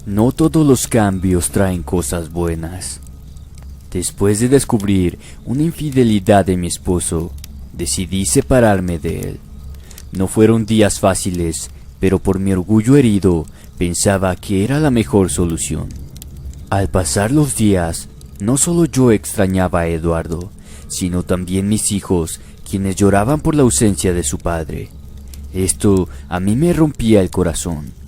No todos los cambios traen cosas buenas. Después de descubrir una infidelidad de mi esposo, decidí separarme de él. No fueron días fáciles, pero por mi orgullo herido, pensaba que era la mejor solución. Al pasar los días, no solo yo extrañaba a Eduardo, sino también mis hijos, quienes lloraban por la ausencia de su padre. Esto a mí me rompía el corazón.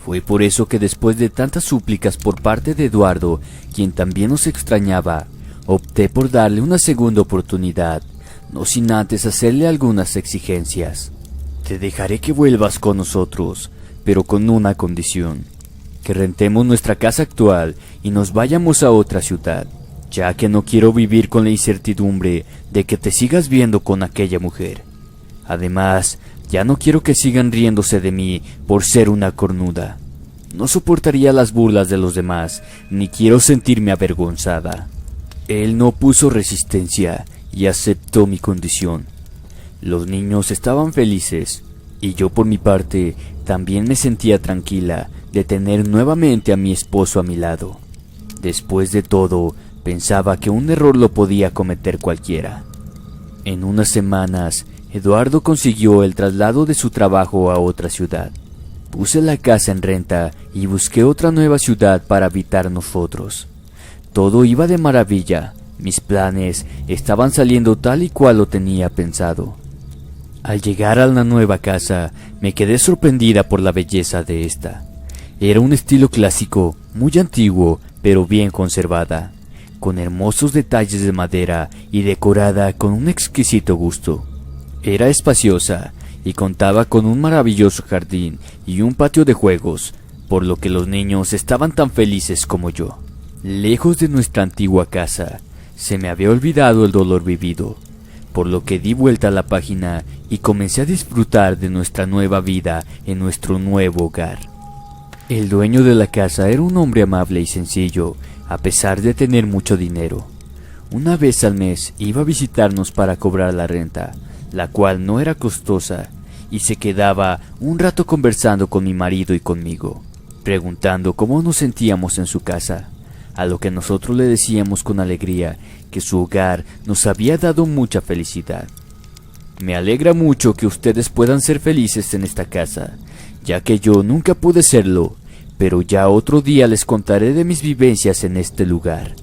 Fue por eso que después de tantas súplicas por parte de Eduardo, quien también nos extrañaba, opté por darle una segunda oportunidad, no sin antes hacerle algunas exigencias. Te dejaré que vuelvas con nosotros, pero con una condición: que rentemos nuestra casa actual y nos vayamos a otra ciudad, ya que no quiero vivir con la incertidumbre de que te sigas viendo con aquella mujer. Además, ya no quiero que sigan riéndose de mí por ser una cornuda. No soportaría las burlas de los demás, ni quiero sentirme avergonzada. Él no puso resistencia y aceptó mi condición. Los niños estaban felices, y yo por mi parte también me sentía tranquila de tener nuevamente a mi esposo a mi lado. Después de todo, pensaba que un error lo podía cometer cualquiera. En unas semanas, Eduardo consiguió el traslado de su trabajo a otra ciudad. Puse la casa en renta y busqué otra nueva ciudad para habitar nosotros. Todo iba de maravilla, mis planes estaban saliendo tal y cual lo tenía pensado. Al llegar a la nueva casa, me quedé sorprendida por la belleza de esta. Era un estilo clásico, muy antiguo, pero bien conservada, con hermosos detalles de madera y decorada con un exquisito gusto. Era espaciosa y contaba con un maravilloso jardín y un patio de juegos, por lo que los niños estaban tan felices como yo. Lejos de nuestra antigua casa, se me había olvidado el dolor vivido, por lo que di vuelta a la página y comencé a disfrutar de nuestra nueva vida en nuestro nuevo hogar. El dueño de la casa era un hombre amable y sencillo, a pesar de tener mucho dinero. Una vez al mes iba a visitarnos para cobrar la renta, la cual no era costosa, y se quedaba un rato conversando con mi marido y conmigo, preguntando cómo nos sentíamos en su casa, a lo que nosotros le decíamos con alegría que su hogar nos había dado mucha felicidad. Me alegra mucho que ustedes puedan ser felices en esta casa, ya que yo nunca pude serlo, pero ya otro día les contaré de mis vivencias en este lugar.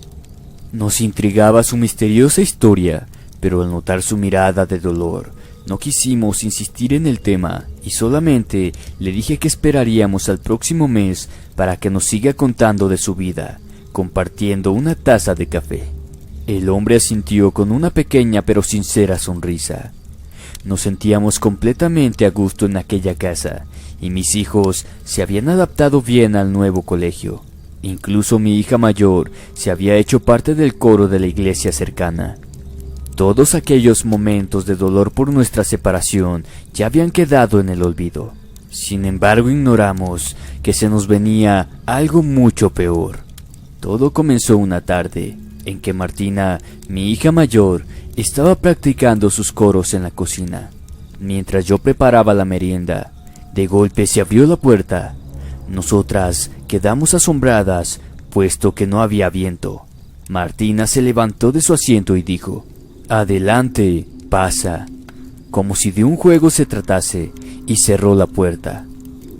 Nos intrigaba su misteriosa historia, pero al notar su mirada de dolor, no quisimos insistir en el tema y solamente le dije que esperaríamos al próximo mes para que nos siga contando de su vida, compartiendo una taza de café. El hombre asintió con una pequeña pero sincera sonrisa. Nos sentíamos completamente a gusto en aquella casa, y mis hijos se habían adaptado bien al nuevo colegio. Incluso mi hija mayor se había hecho parte del coro de la iglesia cercana. Todos aquellos momentos de dolor por nuestra separación ya habían quedado en el olvido. Sin embargo, ignoramos que se nos venía algo mucho peor. Todo comenzó una tarde en que Martina, mi hija mayor, estaba practicando sus coros en la cocina. Mientras yo preparaba la merienda, de golpe se abrió la puerta. Nosotras quedamos asombradas, puesto que no había viento. Martina se levantó de su asiento y dijo: «Adelante, pasa», como si de un juego se tratase, y cerró la puerta.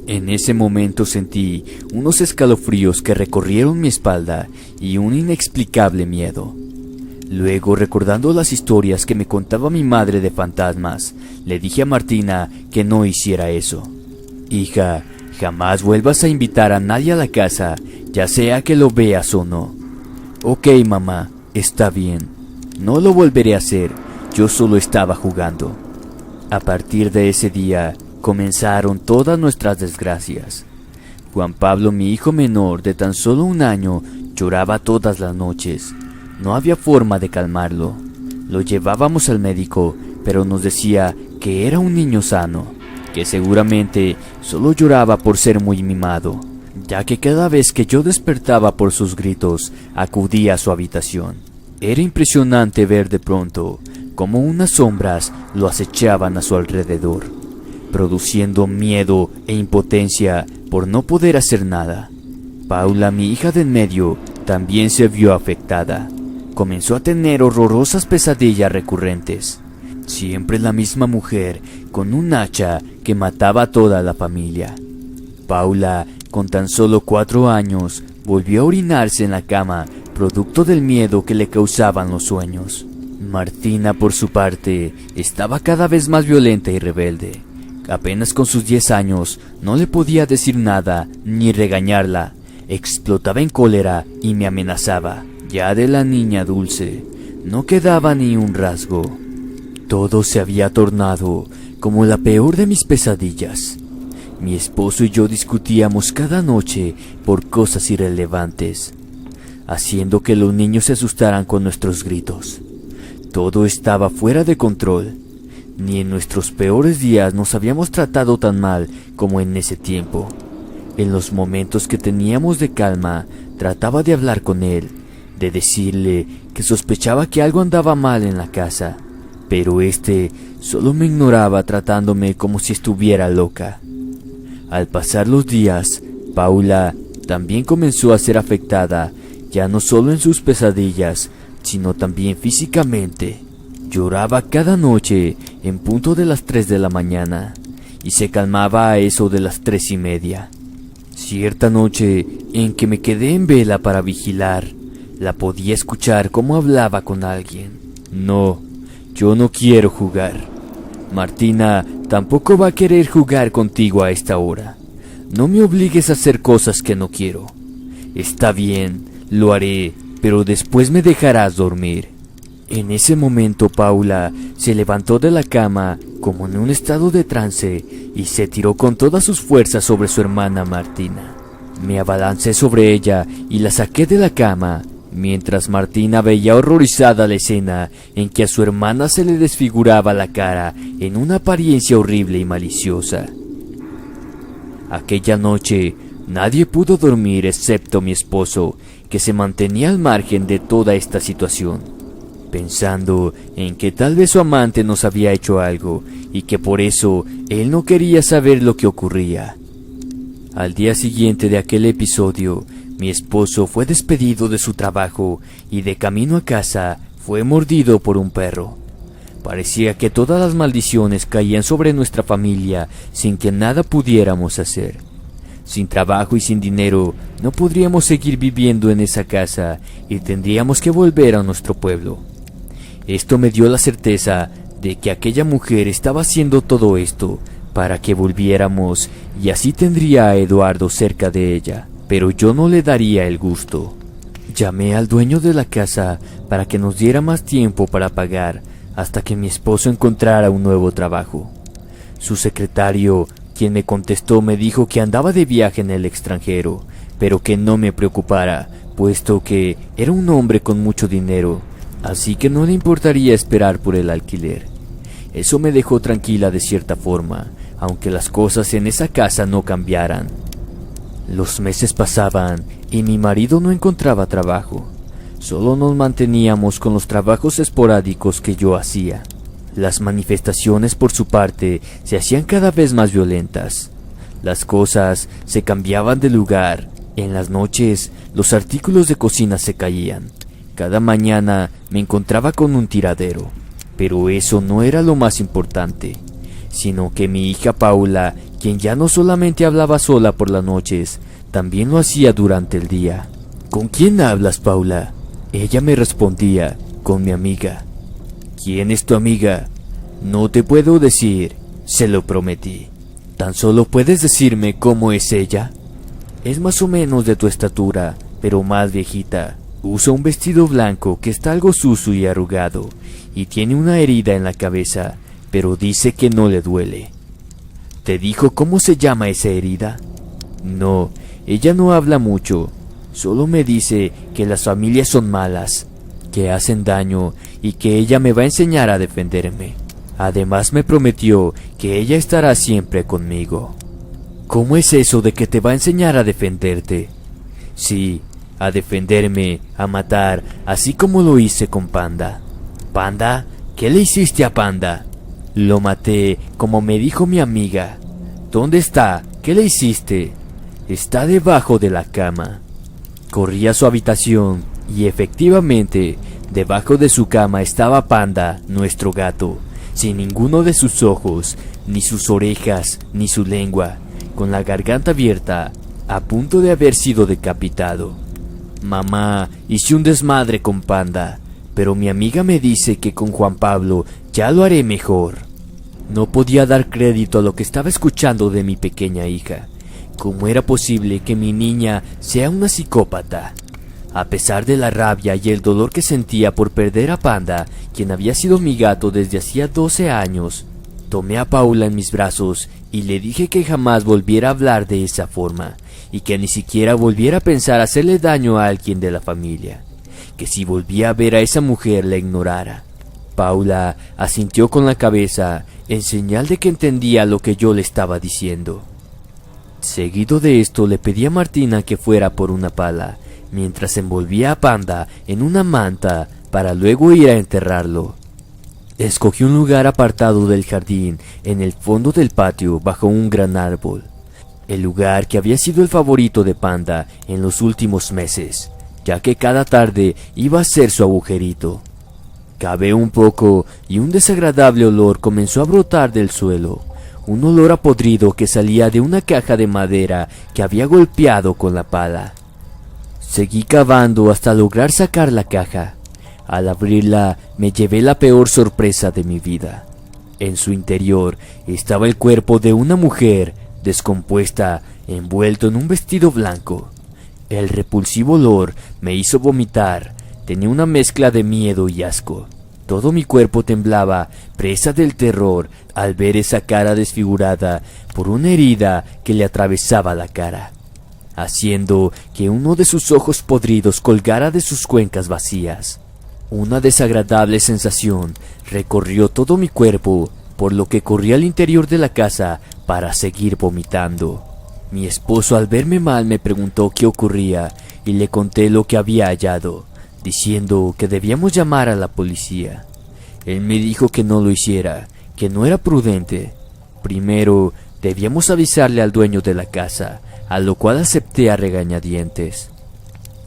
En ese momento sentí unos escalofríos que recorrieron mi espalda y un inexplicable miedo. Luego, recordando las historias que me contaba mi madre de fantasmas, le dije a Martina que no hiciera eso. «Hija, jamás vuelvas a invitar a nadie a la casa, ya sea que lo veas o no. Ok, mamá, está bien. No lo volveré a hacer. Yo solo estaba jugando. A partir de ese día, comenzaron todas nuestras desgracias. Juan Pablo, mi hijo menor de tan solo 1 año, lloraba todas las noches. No había forma de calmarlo. Lo llevábamos al médico, pero nos decía que era un niño sano, que seguramente solo lloraba por ser muy mimado, ya que cada vez que yo despertaba por sus gritos, acudía a su habitación. Era impresionante ver de pronto cómo unas sombras lo acechaban a su alrededor, produciendo miedo e impotencia por no poder hacer nada. Paula, mi hija del medio, también se vio afectada. Comenzó a tener horrorosas pesadillas recurrentes. Siempre la misma mujer, con un hacha que mataba a toda la familia. Paula, con tan solo 4 años, volvió a orinarse en la cama, producto del miedo que le causaban los sueños. Martina, por su parte, estaba cada vez más violenta y rebelde. Apenas con sus 10 años, no le podía decir nada ni regañarla. Explotaba en cólera y me amenazaba. Ya de la niña dulce, no quedaba ni un rasgo. Todo se había tornado como la peor de mis pesadillas. Mi esposo y yo discutíamos cada noche por cosas irrelevantes, haciendo que los niños se asustaran con nuestros gritos. Todo estaba fuera de control. Ni en nuestros peores días nos habíamos tratado tan mal como en ese tiempo. En los momentos que teníamos de calma, trataba de hablar con él, de decirle que sospechaba que algo andaba mal en la casa, pero éste solo me ignoraba tratándome como si estuviera loca. Al pasar los días, Paula también comenzó a ser afectada, ya no solo en sus pesadillas, sino también físicamente. Lloraba cada noche en punto de las 3 de la mañana y se calmaba a eso de las 3:30. Cierta noche en que me quedé en vela para vigilar, la podía escuchar cómo hablaba con alguien. No, yo no quiero jugar. Martina tampoco va a querer jugar contigo a esta hora. No me obligues a hacer cosas que no quiero. Está bien, lo haré, pero después me dejarás dormir. En ese momento Paula se levantó de la cama como en un estado de trance y se tiró con todas sus fuerzas sobre su hermana Martina. Me abalancé sobre ella y la saqué de la cama, mientras Martina veía horrorizada la escena en que a su hermana se le desfiguraba la cara en una apariencia horrible y maliciosa. Aquella noche nadie pudo dormir excepto mi esposo, que se mantenía al margen de toda esta situación, pensando en que tal vez su amante nos había hecho algo y que por eso él no quería saber lo que ocurría. Al día siguiente de aquel episodio, mi esposo fue despedido de su trabajo y de camino a casa fue mordido por un perro. Parecía que todas las maldiciones caían sobre nuestra familia sin que nada pudiéramos hacer. Sin trabajo y sin dinero, no podríamos seguir viviendo en esa casa y tendríamos que volver a nuestro pueblo. Esto me dio la certeza de que aquella mujer estaba haciendo todo esto para que volviéramos y así tendría a Eduardo cerca de ella, pero yo no le daría el gusto. Llamé al dueño de la casa para que nos diera más tiempo para pagar hasta que mi esposo encontrara un nuevo trabajo. Su secretario, quien me contestó, me dijo que andaba de viaje en el extranjero, pero que no me preocupara, puesto que era un hombre con mucho dinero, así que no le importaría esperar por el alquiler. Eso me dejó tranquila de cierta forma, aunque las cosas en esa casa no cambiaran. Los meses pasaban y mi marido no encontraba trabajo. Solo nos manteníamos con los trabajos esporádicos que yo hacía. Las manifestaciones por su parte se hacían cada vez más violentas. Las cosas se cambiaban de lugar. En las noches los artículos de cocina se caían. Cada mañana me encontraba con un tiradero. Pero eso no era lo más importante, sino que mi hija Paula, quien ya no solamente hablaba sola por las noches, también lo hacía durante el día. ¿Con quién hablas, Paula? Ella me respondía, con mi amiga. ¿Quién es tu amiga? No te puedo decir, se lo prometí. ¿Tan solo puedes decirme cómo es ella? Es más o menos de tu estatura, pero más viejita. Usa un vestido blanco que está algo sucio y arrugado, y tiene una herida en la cabeza, pero dice que no le duele. ¿Te dijo cómo se llama esa herida? No, ella no habla mucho, solo me dice que las familias son malas, que hacen daño y que ella me va a enseñar a defenderme. Además me prometió que ella estará siempre conmigo. ¿Cómo es eso de que te va a enseñar a defenderte? Sí, a defenderme, a matar, así como lo hice con Panda. ¿Panda? ¿Qué le hiciste a Panda? Lo maté, como me dijo mi amiga. ¿Dónde está? ¿Qué le hiciste? Está debajo de la cama. Corrí a su habitación y efectivamente, debajo de su cama estaba Panda, nuestro gato, sin ninguno de sus ojos, ni sus orejas, ni su lengua, con la garganta abierta, a punto de haber sido decapitado. Mamá, hice un desmadre con Panda, pero mi amiga me dice que con Juan Pablo ya lo haré mejor. No podía dar crédito a lo que estaba escuchando de mi pequeña hija. ¿Cómo era posible que mi niña sea una psicópata? A pesar de la rabia y el dolor que sentía por perder a Panda, quien había sido mi gato desde hacía 12 años, tomé a Paula en mis brazos y le dije que jamás volviera a hablar de esa forma, y que ni siquiera volviera a pensar hacerle daño a alguien de la familia, que si volvía a ver a esa mujer la ignorara. Paula asintió con la cabeza en señal de que entendía lo que yo le estaba diciendo. Seguido de esto le pedí a Martina que fuera por una pala, mientras envolvía a Panda en una manta para luego ir a enterrarlo. Escogí un lugar apartado del jardín, en el fondo del patio, bajo un gran árbol. El lugar que había sido el favorito de Panda en los últimos meses, ya que cada tarde iba a ser su agujerito. Cavé un poco y un desagradable olor comenzó a brotar del suelo, un olor a podrido que salía de una caja de madera que había golpeado con la pala. Seguí cavando hasta lograr sacar la caja. Al abrirla me llevé la peor sorpresa de mi vida. En su interior estaba el cuerpo de una mujer descompuesta, envuelto en un vestido blanco. El repulsivo olor me hizo vomitar. Tenía una mezcla de miedo y asco. Todo mi cuerpo temblaba, presa del terror, al ver esa cara desfigurada por una herida que le atravesaba la cara, haciendo que uno de sus ojos podridos colgara de sus cuencas vacías. Una desagradable sensación recorrió todo mi cuerpo, por lo que corrí al interior de la casa para seguir vomitando. Mi esposo, al verme mal, me preguntó qué ocurría y le conté lo que había hallado, diciendo que debíamos llamar a la policía. Él me dijo que no lo hiciera, que no era prudente. Primero debíamos avisarle al dueño de la casa, a lo cual acepté a regañadientes.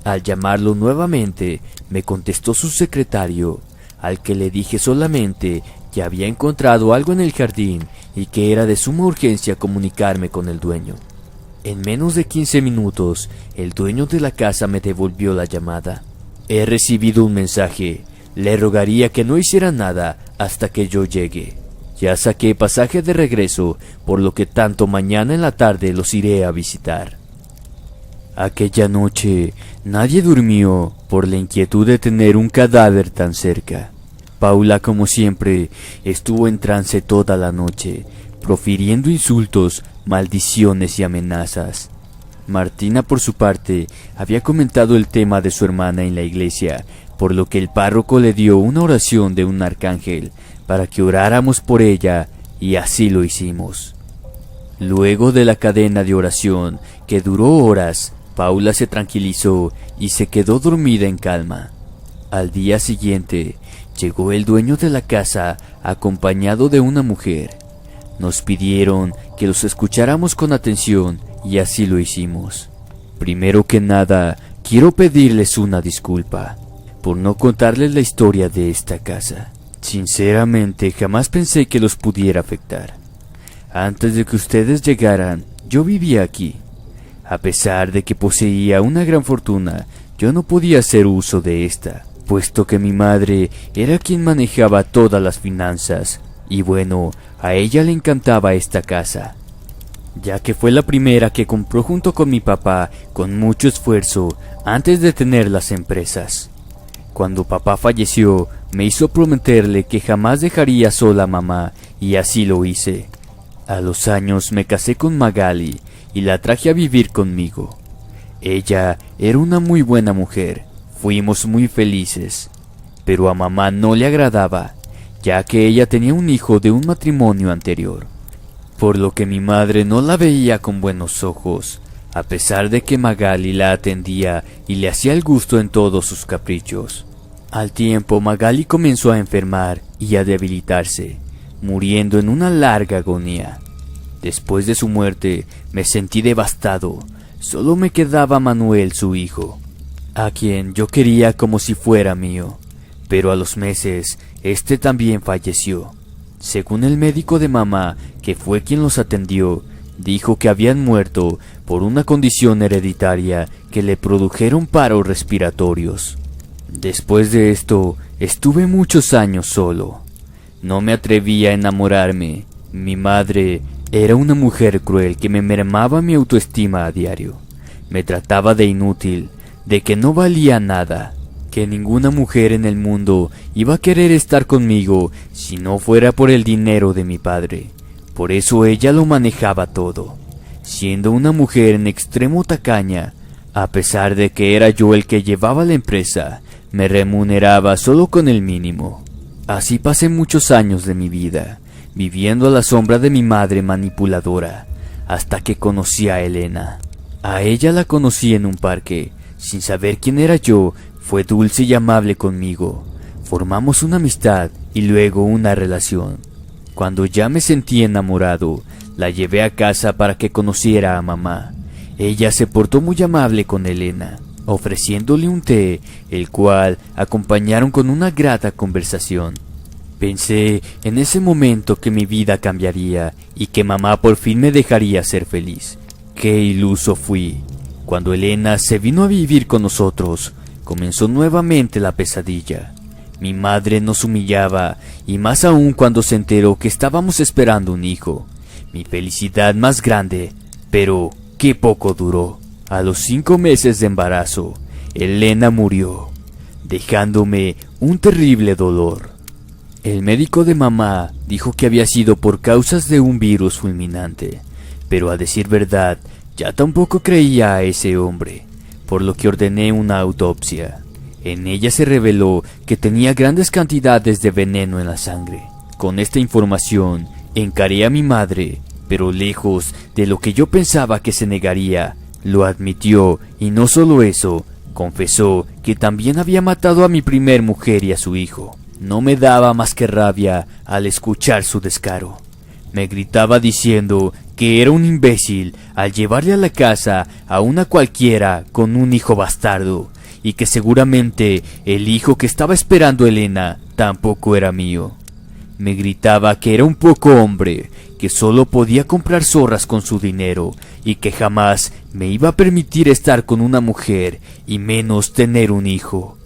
Al llamarlo nuevamente, me contestó su secretario, al que le dije solamente que había encontrado algo en el jardín y que era de suma urgencia comunicarme con el dueño. En menos de 15 minutos, el dueño de la casa me devolvió la llamada. He recibido un mensaje. Le rogaría que no hiciera nada hasta que yo llegue. Ya saqué pasaje de regreso, por lo que tanto mañana en la tarde los iré a visitar. Aquella noche nadie durmió por la inquietud de tener un cadáver tan cerca. Paula, como siempre, estuvo en trance toda la noche, profiriendo insultos, maldiciones y amenazas. Martina, por su parte, había comentado el tema de su hermana en la iglesia, por lo que el párroco le dio una oración de un arcángel para que oráramos por ella, y así lo hicimos. Luego de la cadena de oración, que duró horas, Paula se tranquilizó y se quedó dormida en calma. Al día siguiente, llegó el dueño de la casa acompañado de una mujer. Nos pidieron que los escucháramos con atención y así lo hicimos. Primero que nada, quiero pedirles una disculpa por no contarles la historia de esta casa. Sinceramente, jamás pensé que los pudiera afectar. Antes de que ustedes llegaran, yo vivía aquí. A pesar de que poseía una gran fortuna, yo no podía hacer uso de esta, puesto que mi madre era quien manejaba todas las finanzas, y bueno, a ella le encantaba esta casa. ya que fue la primera que compró junto con mi papá con mucho esfuerzo antes de tener las empresas. Cuando papá falleció, me hizo prometerle que jamás dejaría sola a mamá, y así lo hice. A los años me casé con Magali y la traje a vivir conmigo. Ella era una muy buena mujer, fuimos muy felices, pero a mamá no le agradaba, ya que ella tenía un hijo de un matrimonio anterior, por lo que mi madre no la veía con buenos ojos, a pesar de que Magali la atendía y le hacía el gusto en todos sus caprichos. Al tiempo Magali comenzó a enfermar y a debilitarse, muriendo en una larga agonía. Después de su muerte me sentí devastado. Solo me quedaba Manuel, su hijo, a quien yo quería como si fuera mío, pero a los meses este también falleció. Según el médico de mamá, que fue quien los atendió, dijo que habían muerto por una condición hereditaria que le produjeron paros respiratorios. Después de esto, estuve muchos años solo. No me atreví a enamorarme. Mi madre era una mujer cruel que me mermaba mi autoestima a diario. Me trataba de inútil, de que no valía nada, que ninguna mujer en el mundo iba a querer estar conmigo si no fuera por el dinero de mi padre. Por eso ella lo manejaba todo, siendo una mujer en extremo tacaña. A pesar de que era yo el que llevaba la empresa, me remuneraba solo con el mínimo. Así pasé muchos años de mi vida, viviendo a la sombra de mi madre manipuladora, hasta que conocí a Elena. A ella la conocí en un parque, sin saber quién era yo. Fue dulce y amable conmigo. Formamos una amistad y luego una relación. Cuando ya me sentí enamorado, la llevé a casa para que conociera a mamá. Ella se portó muy amable con Elena, ofreciéndole un té, el cual acompañaron con una grata conversación. Pensé en ese momento que mi vida cambiaría y que mamá por fin me dejaría ser feliz. ¡Qué iluso fui! Cuando Elena se vino a vivir con nosotros, comenzó nuevamente la pesadilla. Mi madre nos humillaba, y más aún cuando se enteró que estábamos esperando un hijo. Mi felicidad más grande, pero qué poco duró. A los 5 meses de embarazo, Elena murió, dejándome un terrible dolor. El médico de mamá dijo que había sido por causas de un virus fulminante, pero a decir verdad, ya tampoco creía a ese hombre, por lo que ordené una autopsia. En ella se reveló que tenía grandes cantidades de veneno en la sangre. Con esta información, encaré a mi madre, pero lejos de lo que yo pensaba que se negaría, lo admitió, y no solo eso, confesó que también había matado a mi primer mujer y a su hijo. No me daba más que rabia al escuchar su descaro. Me gritaba diciendo que era un imbécil al llevarle a la casa a una cualquiera con un hijo bastardo, y que seguramente el hijo que estaba esperando Elena tampoco era mío. Me gritaba que era un poco hombre, que solo podía comprar zorras con su dinero, y que jamás me iba a permitir estar con una mujer, y menos tener un hijo.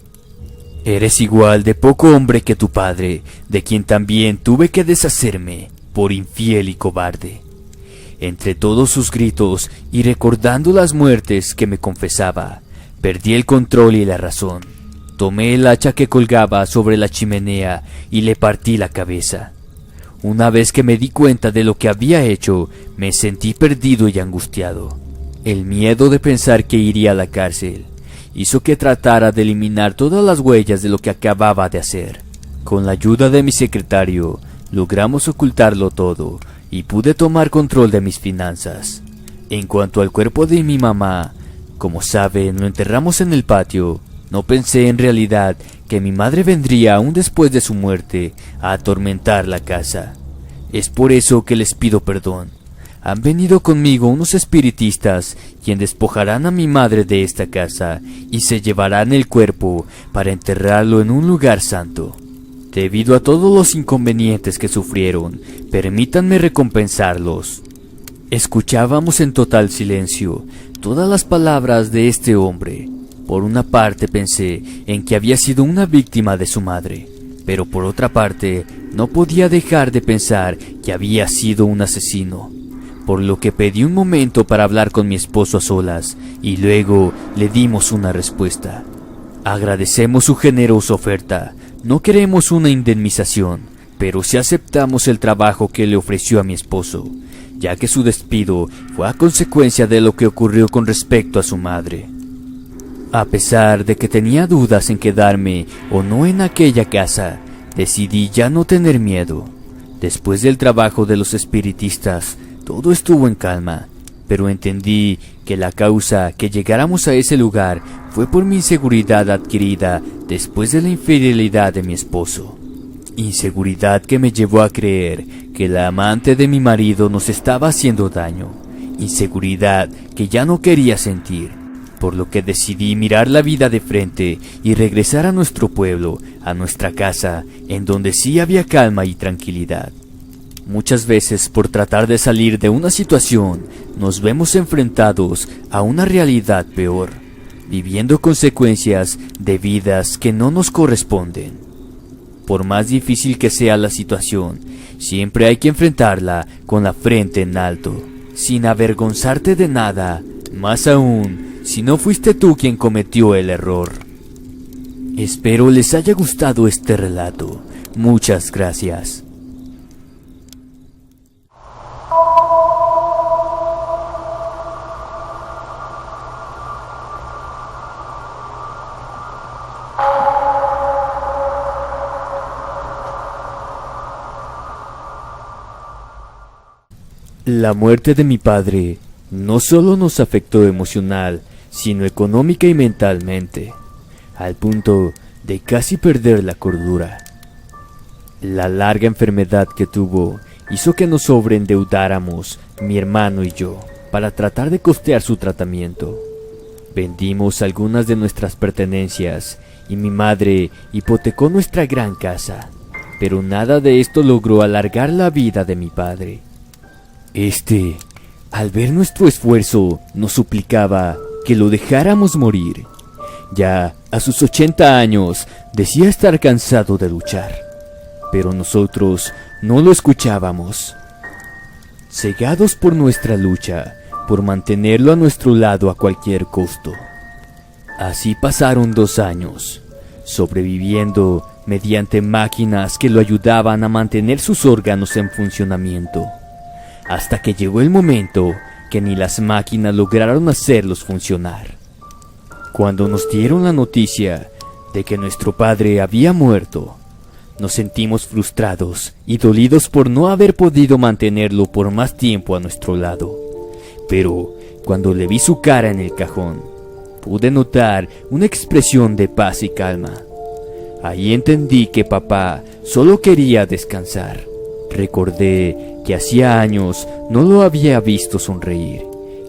Eres igual de poco hombre que tu padre, de quien también tuve que deshacerme, por infiel y cobarde. Entre todos sus gritos y recordando las muertes que me confesaba, perdí el control y la razón. Tomé el hacha que colgaba sobre la chimenea y le partí la cabeza. Una vez que me di cuenta de lo que había hecho, me sentí perdido y angustiado. El miedo de pensar que iría a la cárcel hizo que tratara de eliminar todas las huellas de lo que acababa de hacer. Con la ayuda de mi secretario, logramos ocultarlo todo y pude tomar control de mis finanzas. En cuanto al cuerpo de mi mamá, como saben, lo enterramos en el patio. No pensé en realidad que mi madre vendría aún después de su muerte a atormentar la casa. Es por eso que les pido perdón. Han venido conmigo unos espiritistas quien despojarán a mi madre de esta casa y se llevarán el cuerpo para enterrarlo en un lugar santo. Debido a todos los inconvenientes que sufrieron, permítanme recompensarlos. Escuchábamos en total silencio todas las palabras de este hombre. Por una parte pensé en que había sido una víctima de su madre, pero por otra parte no podía dejar de pensar que había sido un asesino. por lo que pedí un momento para hablar con mi esposo a solas y luego le dimos una respuesta. Agradecemos su generosa oferta, no queremos una indemnización, pero sí aceptamos el trabajo que le ofreció a mi esposo, ya que su despido fue a consecuencia de lo que ocurrió con respecto a su madre. A pesar de que tenía dudas en quedarme o no en aquella casa, decidí ya no tener miedo. Después del trabajo de los espiritistas, todo estuvo en calma, pero entendí que la causa que llegáramos a ese lugar fue por mi inseguridad adquirida después de la infidelidad de mi esposo. Inseguridad que me llevó a creer que la amante de mi marido nos estaba haciendo daño. Inseguridad que ya no quería sentir, por lo que decidí mirar la vida de frente y regresar a nuestro pueblo, a nuestra casa, en donde sí había calma y tranquilidad. Muchas veces, por tratar de salir de una situación, nos vemos enfrentados a una realidad peor, viviendo consecuencias de vidas que no nos corresponden. Por más difícil que sea la situación, siempre hay que enfrentarla con la frente en alto, sin avergonzarte de nada, más aún si no fuiste tú quien cometió el error. Espero les haya gustado este relato. Muchas gracias. La muerte de mi padre no solo nos afectó emocional, sino económica y mentalmente, al punto de casi perder la cordura. La larga enfermedad que tuvo hizo que nos sobreendeudáramos, mi hermano y yo, para tratar de costear su tratamiento. Vendimos algunas de nuestras pertenencias y mi madre hipotecó nuestra gran casa, pero nada de esto logró alargar la vida de mi padre. Al ver nuestro esfuerzo, nos suplicaba que lo dejáramos morir. Ya a sus 80 años, decía estar cansado de luchar, pero nosotros no lo escuchábamos. Cegados por nuestra lucha, por mantenerlo a nuestro lado a cualquier costo. Así pasaron 2 años, sobreviviendo mediante máquinas que lo ayudaban a mantener sus órganos en funcionamiento. Hasta que llegó el momento que ni las máquinas lograron hacerlos funcionar. Cuando nos dieron la noticia de que nuestro padre había muerto, nos sentimos frustrados y dolidos por no haber podido mantenerlo por más tiempo a nuestro lado. Pero cuando le vi su cara en el cajón, pude notar una expresión de paz y calma. Ahí entendí que papá solo quería descansar. Recordé que hacía años no lo había visto sonreír,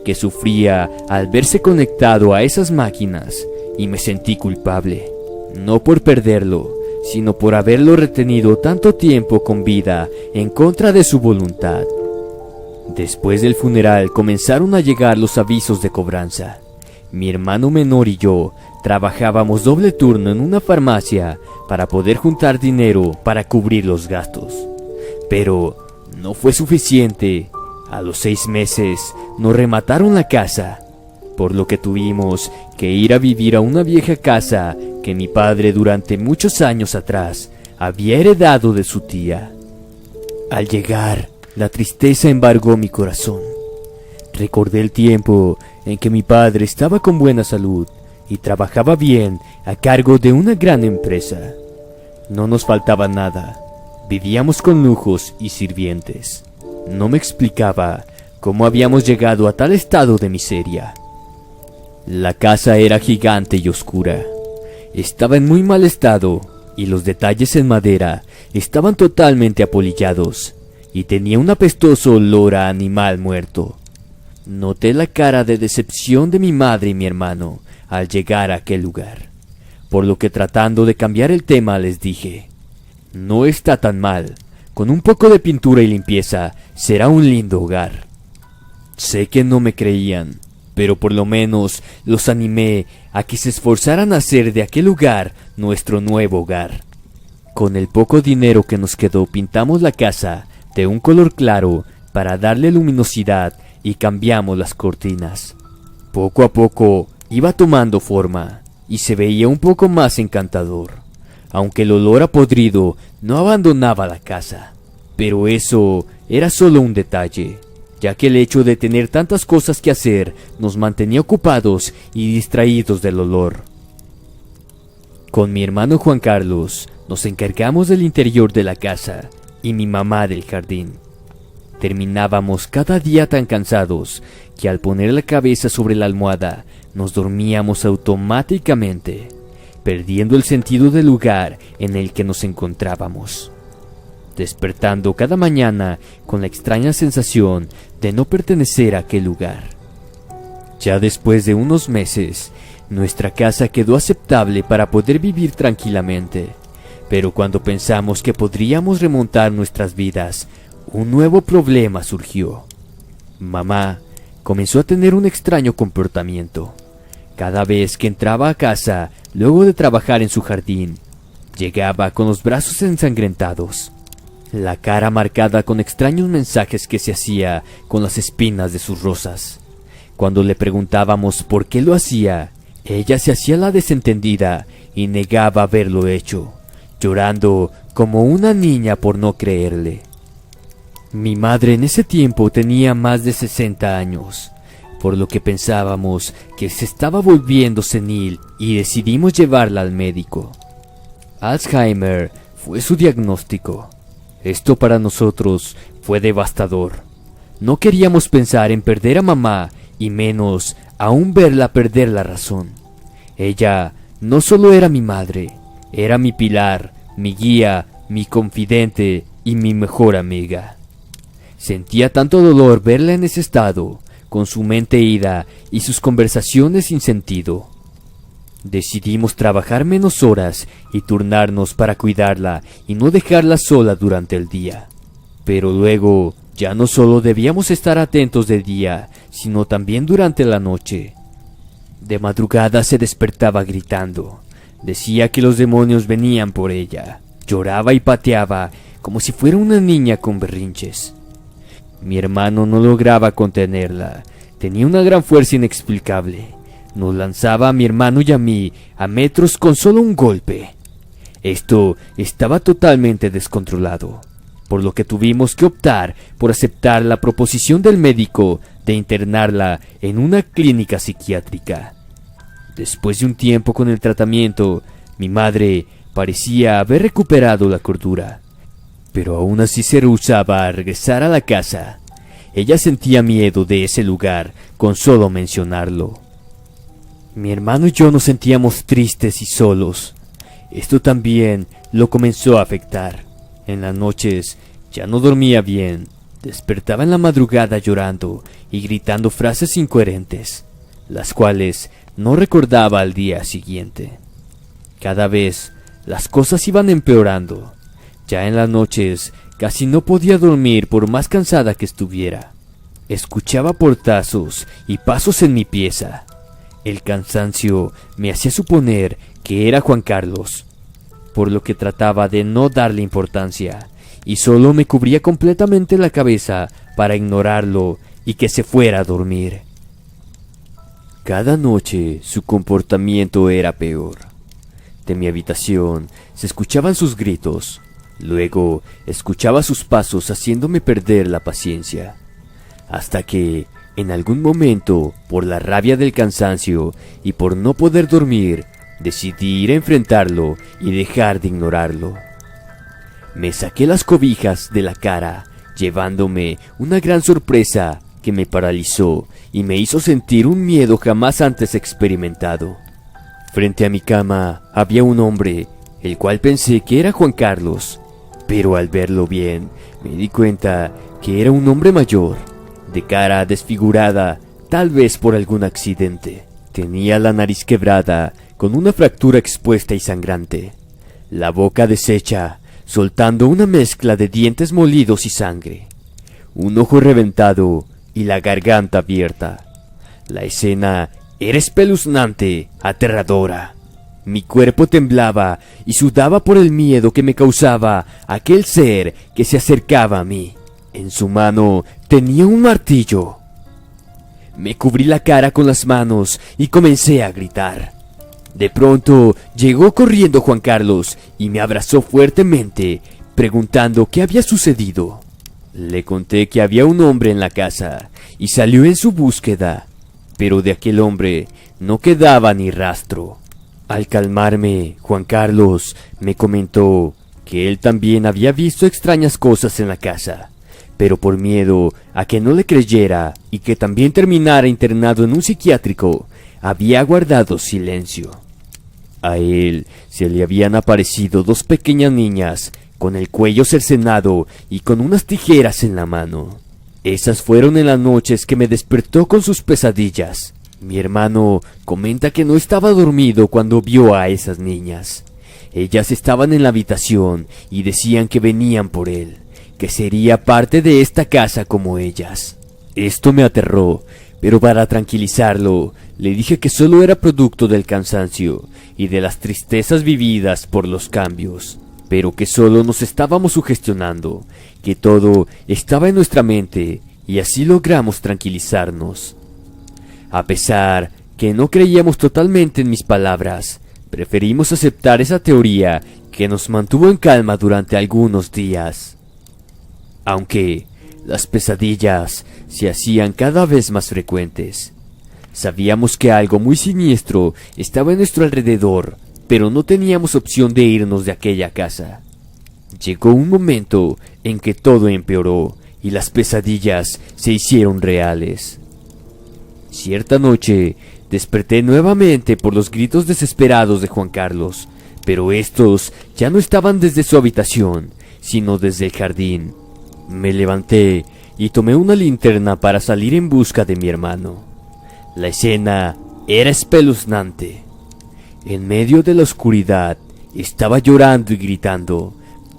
que sufría al verse conectado a esas máquinas, y me sentí culpable, no por perderlo, sino por haberlo retenido tanto tiempo con vida en contra de su voluntad. Después del funeral comenzaron a llegar los avisos de cobranza. Mi hermano menor y yo trabajábamos doble turno en una farmacia para poder juntar dinero para cubrir los gastos. Pero no fue suficiente. A los 6 meses nos remataron la casa, por lo que tuvimos que ir a vivir a una vieja casa que mi padre durante muchos años atrás había heredado de su tía. Al llegar, la tristeza embargó mi corazón. Recordé el tiempo en que mi padre estaba con buena salud y trabajaba bien a cargo de una gran empresa. No nos faltaba nada. Vivíamos con lujos y sirvientes. No me explicaba cómo habíamos llegado a tal estado de miseria. La casa era gigante y oscura. Estaba en muy mal estado y los detalles en madera estaban totalmente apolillados y tenía un apestoso olor a animal muerto. Noté la cara de decepción de mi madre y mi hermano al llegar a aquel lugar, por lo que tratando de cambiar el tema les dije: no está tan mal, con un poco de pintura y limpieza será un lindo hogar. Sé que no me creían, pero por lo menos los animé a que se esforzaran a hacer de aquel lugar nuestro nuevo hogar. Con el poco dinero que nos quedó pintamos la casa de un color claro para darle luminosidad y cambiamos las cortinas. Poco a poco iba tomando forma y se veía un poco más encantador, aunque el olor a podrido no abandonaba la casa. Pero eso era solo un detalle, ya que el hecho de tener tantas cosas que hacer nos mantenía ocupados y distraídos del olor. Con mi hermano Juan Carlos nos encargamos del interior de la casa y mi mamá del jardín. Terminábamos cada día tan cansados que al poner la cabeza sobre la almohada nos dormíamos automáticamente, perdiendo el sentido del lugar en el que nos encontrábamos, despertando cada mañana con la extraña sensación de no pertenecer a aquel lugar. Ya después de unos meses, nuestra casa quedó aceptable para poder vivir tranquilamente, pero cuando pensamos que podríamos remontar nuestras vidas, un nuevo problema surgió. Mamá comenzó a tener un extraño comportamiento. Cada vez que entraba a casa, luego de trabajar en su jardín, llegaba con los brazos ensangrentados, la cara marcada con extraños mensajes que se hacía con las espinas de sus rosas. Cuando le preguntábamos por qué lo hacía, ella se hacía la desentendida y negaba haberlo hecho, llorando como una niña por no creerle. Mi madre en ese tiempo tenía más de 60 años, por lo que pensábamos que se estaba volviendo senil y decidimos llevarla al médico. Alzheimer fue su diagnóstico. Esto para nosotros fue devastador. No queríamos pensar en perder a mamá y menos aún verla perder la razón. Ella no solo era mi madre, era mi pilar, mi guía, mi confidente y mi mejor amiga. Sentía tanto dolor verla en ese estado, con su mente ida y sus conversaciones sin sentido. Decidimos trabajar menos horas y turnarnos para cuidarla y no dejarla sola durante el día. Pero luego ya no solo debíamos estar atentos de día, sino también durante la noche. De madrugada se despertaba gritando. Decía que los demonios venían por ella. Lloraba y pateaba como si fuera una niña con berrinches. Mi hermano no lograba contenerla. Tenía una gran fuerza inexplicable. Nos lanzaba a mi hermano y a mí a metros con solo un golpe. Esto estaba totalmente descontrolado, por lo que tuvimos que optar por aceptar la proposición del médico de internarla en una clínica psiquiátrica. Después de un tiempo con el tratamiento, mi madre parecía haber recuperado la cordura, pero aún así se rehusaba a regresar a la casa. Ella sentía miedo de ese lugar con solo mencionarlo. Mi hermano y yo nos sentíamos tristes y solos. Esto también lo comenzó a afectar. En las noches ya no dormía bien. Despertaba en la madrugada llorando y gritando frases incoherentes, las cuales no recordaba al día siguiente. Cada vez las cosas iban empeorando. Ya en las noches casi no podía dormir por más cansada que estuviera. Escuchaba portazos y pasos en mi pieza. El cansancio me hacía suponer que era Juan Carlos, por lo que trataba de no darle importancia y solo me cubría completamente la cabeza para ignorarlo y que se fuera a dormir. Cada noche su comportamiento era peor. De mi habitación se escuchaban sus gritos. Luego escuchaba sus pasos haciéndome perder la paciencia. Hasta que, en algún momento, por la rabia del cansancio y por no poder dormir, decidí ir a enfrentarlo y dejar de ignorarlo. Me saqué las cobijas de la cara, llevándome una gran sorpresa que me paralizó y me hizo sentir un miedo jamás antes experimentado. Frente a mi cama había un hombre, el cual pensé que era Juan Carlos, pero al verlo bien me di cuenta que era un hombre mayor, de cara desfigurada, tal vez por algún accidente. Tenía la nariz quebrada, con una fractura expuesta y sangrante, la boca deshecha, soltando una mezcla de dientes molidos y sangre, un ojo reventado y la garganta abierta. La escena era espeluznante, aterradora. Mi cuerpo temblaba y sudaba por el miedo que me causaba aquel ser que se acercaba a mí. En su mano tenía un martillo. Me cubrí la cara con las manos y comencé a gritar. De pronto llegó corriendo Juan Carlos y me abrazó fuertemente, preguntando qué había sucedido. Le conté que había un hombre en la casa y salió en su búsqueda, pero de aquel hombre no quedaba ni rastro. Al calmarme, Juan Carlos me comentó que él también había visto extrañas cosas en la casa, pero por miedo a que no le creyera y que también terminara internado en un psiquiátrico, había guardado silencio. A él se le habían aparecido dos pequeñas niñas con el cuello cercenado y con unas tijeras en la mano. Esas fueron en las noches que me despertó con sus pesadillas. Mi hermano comenta que no estaba dormido cuando vio a esas niñas. Ellas estaban en la habitación y decían que venían por él, que sería parte de esta casa como ellas. Esto me aterró, pero para tranquilizarlo, le dije que solo era producto del cansancio y de las tristezas vividas por los cambios, pero que solo nos estábamos sugestionando, que todo estaba en nuestra mente y así logramos tranquilizarnos. A pesar que no creíamos totalmente en mis palabras, preferimos aceptar esa teoría que nos mantuvo en calma durante algunos días. Aunque las pesadillas se hacían cada vez más frecuentes. Sabíamos que algo muy siniestro estaba en nuestro alrededor, pero no teníamos opción de irnos de aquella casa. Llegó un momento en que todo empeoró y las pesadillas se hicieron reales. Cierta noche desperté nuevamente por los gritos desesperados de Juan Carlos, pero estos ya no estaban desde su habitación, sino desde el jardín. Me levanté y tomé una linterna para salir en busca de mi hermano. La escena era espeluznante. En medio de la oscuridad estaba llorando y gritando,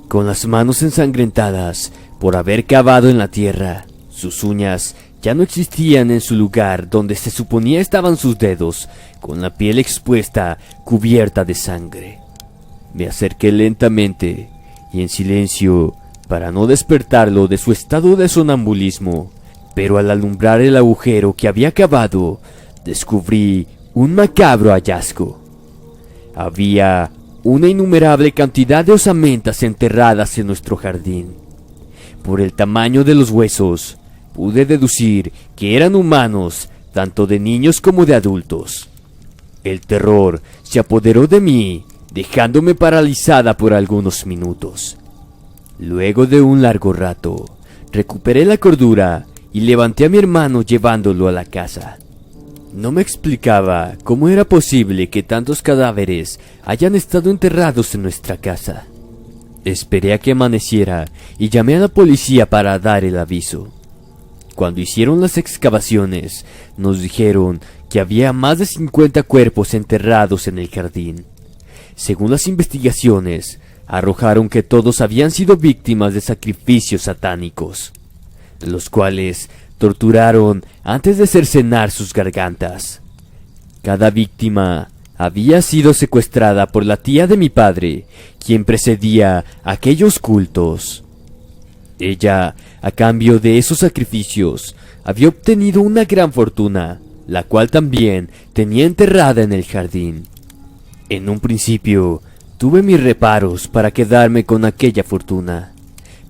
con las manos ensangrentadas por haber cavado en la tierra. Sus uñas ya no existían en su lugar donde se suponía estaban sus dedos, con la piel expuesta, cubierta de sangre. Me acerqué lentamente y en silencio para no despertarlo de su estado de sonambulismo, pero al alumbrar el agujero que había cavado, descubrí un macabro hallazgo. Había una innumerable cantidad de osamentas enterradas en nuestro jardín. Por el tamaño de los huesos, pude deducir que eran humanos, tanto de niños como de adultos. El terror se apoderó de mí, dejándome paralizada por algunos minutos. Luego de un largo rato, recuperé la cordura y levanté a mi hermano llevándolo a la casa. No me explicaba cómo era posible que tantos cadáveres hayan estado enterrados en nuestra casa. Esperé a que amaneciera y llamé a la policía para dar el aviso. Cuando hicieron las excavaciones, nos dijeron que había más de 50 cuerpos enterrados en el jardín. Según las investigaciones, arrojaron que todos habían sido víctimas de sacrificios satánicos, los cuales torturaron antes de cercenar sus gargantas. Cada víctima había sido secuestrada por la tía de mi padre, quien precedía aquellos cultos. Ella, a cambio de esos sacrificios, había obtenido una gran fortuna, la cual también tenía enterrada en el jardín. En un principio, tuve mis reparos para quedarme con aquella fortuna,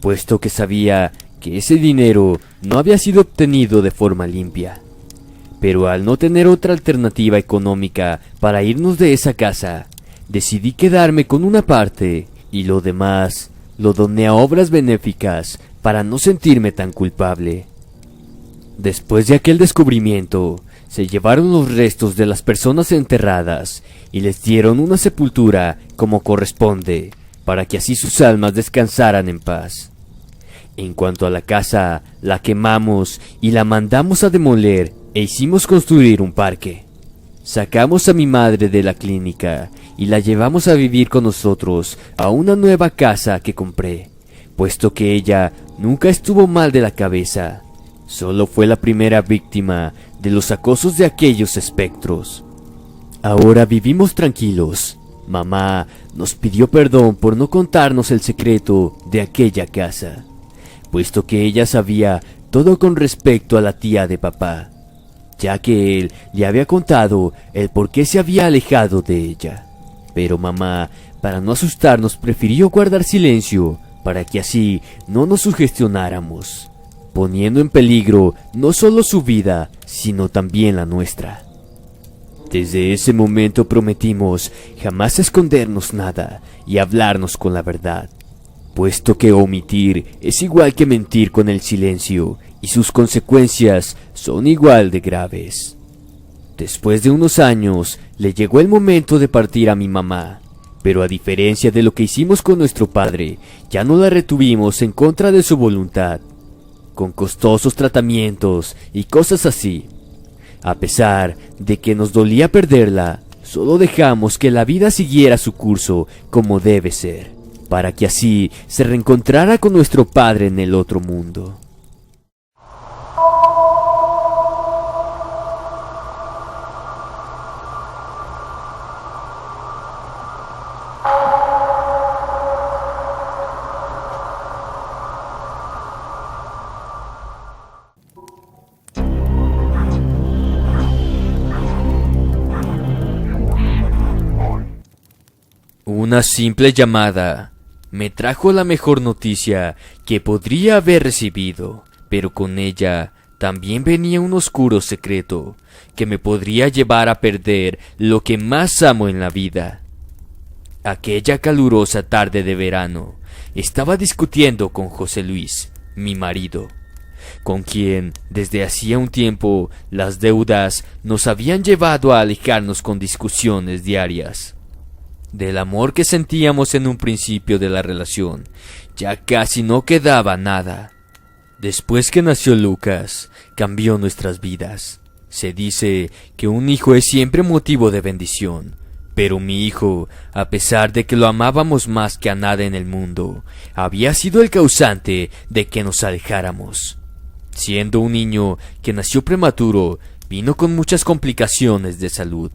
puesto que sabía que ese dinero no había sido obtenido de forma limpia. Pero al no tener otra alternativa económica para irnos de esa casa, decidí quedarme con una parte y lo demás lo doné a obras benéficas para no sentirme tan culpable. Después de aquel descubrimiento, se llevaron los restos de las personas enterradas y les dieron una sepultura como corresponde, para que así sus almas descansaran en paz. En cuanto a la casa, la quemamos y la mandamos a demoler e hicimos construir un parque. Sacamos a mi madre de la clínica y la llevamos a vivir con nosotros a una nueva casa que compré, puesto que ella nunca estuvo mal de la cabeza. Solo fue la primera víctima de los acosos de aquellos espectros. Ahora vivimos tranquilos. Mamá nos pidió perdón por no contarnos el secreto de aquella casa. puesto que ella sabía todo con respecto a la tía de papá, ya que él le había contado el por qué se había alejado de ella. Pero mamá, para no asustarnos, prefirió guardar silencio para que así no nos sugestionáramos, poniendo en peligro no solo su vida, sino también la nuestra. Desde ese momento prometimos jamás escondernos nada y hablarnos con la verdad, puesto que omitir es igual que mentir con el silencio y sus consecuencias son igual de graves. Después de unos años, le llegó el momento de partir a mi mamá, pero a diferencia de lo que hicimos con nuestro padre, ya no la retuvimos en contra de su voluntad, con costosos tratamientos y cosas así. A pesar de que nos dolía perderla, solo dejamos que la vida siguiera su curso como debe ser, para que así se reencontrara con nuestro padre en el otro mundo. Una simple llamada me trajo la mejor noticia que podría haber recibido, pero con ella también venía un oscuro secreto que me podría llevar a perder lo que más amo en la vida. Aquella calurosa tarde de verano, estaba discutiendo con José Luis, mi marido, con quien desde hacía un tiempo las deudas nos habían llevado a alejarnos con discusiones diarias. Del amor que sentíamos en un principio de la relación, ya casi no quedaba nada. Después que nació Lucas, cambió nuestras vidas. Se dice que un hijo es siempre motivo de bendición, pero mi hijo, a pesar de que lo amábamos más que a nada en el mundo, había sido el causante de que nos alejáramos. Siendo un niño que nació prematuro, vino con muchas complicaciones de salud.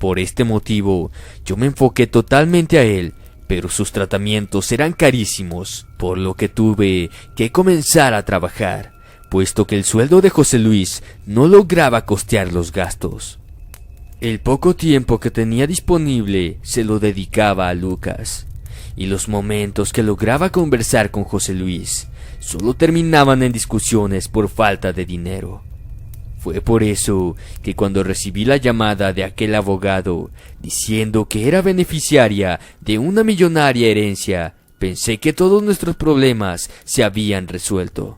Por este motivo, yo me enfoqué totalmente a él, pero sus tratamientos eran carísimos, por lo que tuve que comenzar a trabajar, puesto que el sueldo de José Luis no lograba costear los gastos. El poco tiempo que tenía disponible se lo dedicaba a Lucas, y los momentos que lograba conversar con José Luis solo terminaban en discusiones por falta de dinero. Fue por eso que cuando recibí la llamada de aquel abogado diciendo que era beneficiaria de una millonaria herencia, pensé que todos nuestros problemas se habían resuelto.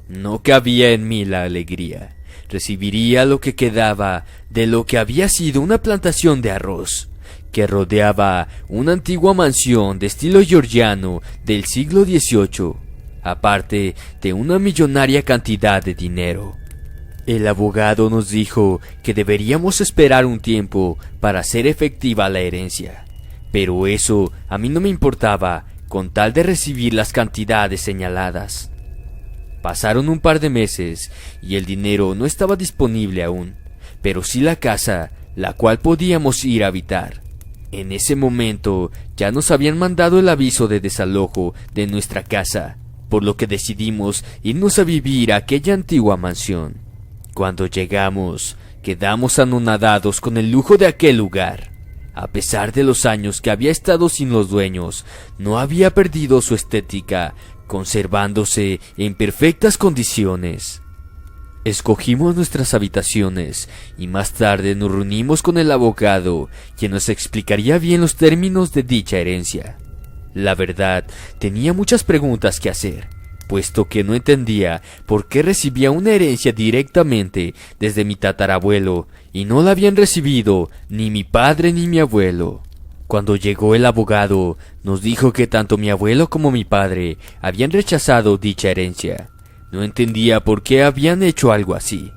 No cabía en mí la alegría. Recibiría lo que quedaba de lo que había sido una plantación de arroz, que rodeaba una antigua mansión de estilo georgiano del siglo XVIII, aparte de una millonaria cantidad de dinero. El abogado nos dijo que deberíamos esperar un tiempo para hacer efectiva la herencia, pero eso a mí no me importaba con tal de recibir las cantidades señaladas. Pasaron un par de meses y el dinero no estaba disponible aún, pero sí la casa, la cual podíamos ir a habitar. En ese momento ya nos habían mandado el aviso de desalojo de nuestra casa, por lo que decidimos irnos a vivir a aquella antigua mansión. Cuando llegamos, quedamos anonadados con el lujo de aquel lugar. A pesar de los años que había estado sin los dueños, no había perdido su estética, conservándose en perfectas condiciones. Escogimos nuestras habitaciones y más tarde nos reunimos con el abogado, quien nos explicaría bien los términos de dicha herencia. La verdad, tenía muchas preguntas que hacer, puesto que no entendía por qué recibía una herencia directamente desde mi tatarabuelo y no la habían recibido ni mi padre ni mi abuelo. Cuando llegó el abogado, nos dijo que tanto mi abuelo como mi padre habían rechazado dicha herencia. No entendía por qué habían hecho algo así.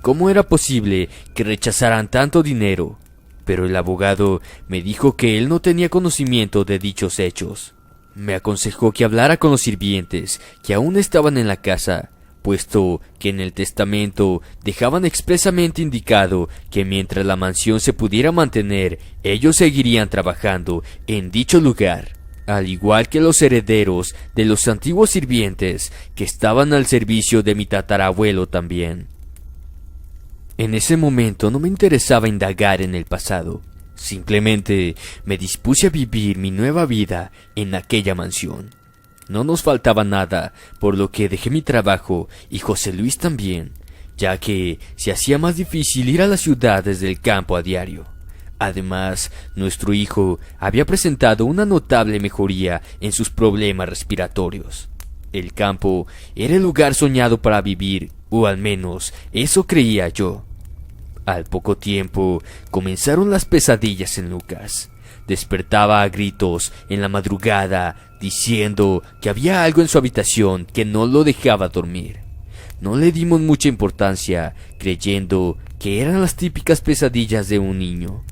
¿Cómo era posible que rechazaran tanto dinero? Pero el abogado me dijo que él no tenía conocimiento de dichos hechos. Me aconsejó que hablara con los sirvientes que aún estaban en la casa, puesto que en el testamento dejaban expresamente indicado que mientras la mansión se pudiera mantener, ellos seguirían trabajando en dicho lugar. al igual que los herederos de los antiguos sirvientes que estaban al servicio de mi tatarabuelo también. En ese momento no me interesaba indagar en el pasado, simplemente me dispuse a vivir mi nueva vida en aquella mansión. No nos faltaba nada, por lo que dejé mi trabajo y José Luis también, ya que se hacía más difícil ir a la ciudad desde el campo a diario. Además, nuestro hijo había presentado una notable mejoría en sus problemas respiratorios. El campo era el lugar soñado para vivir, o al menos eso creía yo. Al poco tiempo comenzaron las pesadillas en Lucas. Despertaba a gritos en la madrugada diciendo que había algo en su habitación que no lo dejaba dormir. No le dimos mucha importancia, creyendo que eran las típicas pesadillas de un niño.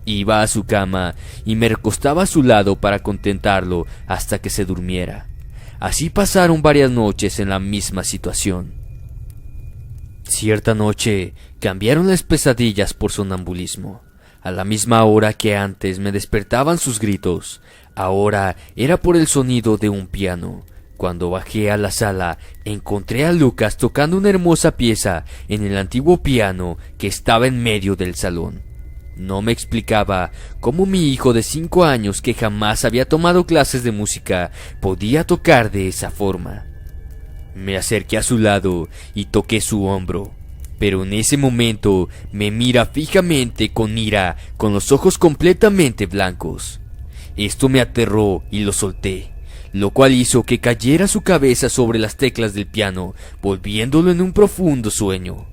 Iba a su cama y me recostaba a su lado para contentarlo hasta que se durmiera. Así pasaron varias noches en la misma situación. Cierta noche cambiaron las pesadillas por sonambulismo. A la misma hora que antes me despertaban sus gritos, ahora era por el sonido de un piano. Cuando bajé a la sala, encontré a Lucas tocando una hermosa pieza en el antiguo piano que estaba en medio del salón. No me explicaba cómo mi hijo de 5 años, que jamás había tomado clases de música, podía tocar de esa forma. Me acerqué a su lado y toqué su hombro, pero en ese momento me mira fijamente con ira, con los ojos completamente blancos. Esto me aterró y lo solté, lo cual hizo que cayera su cabeza sobre las teclas del piano, volviéndolo en un profundo sueño.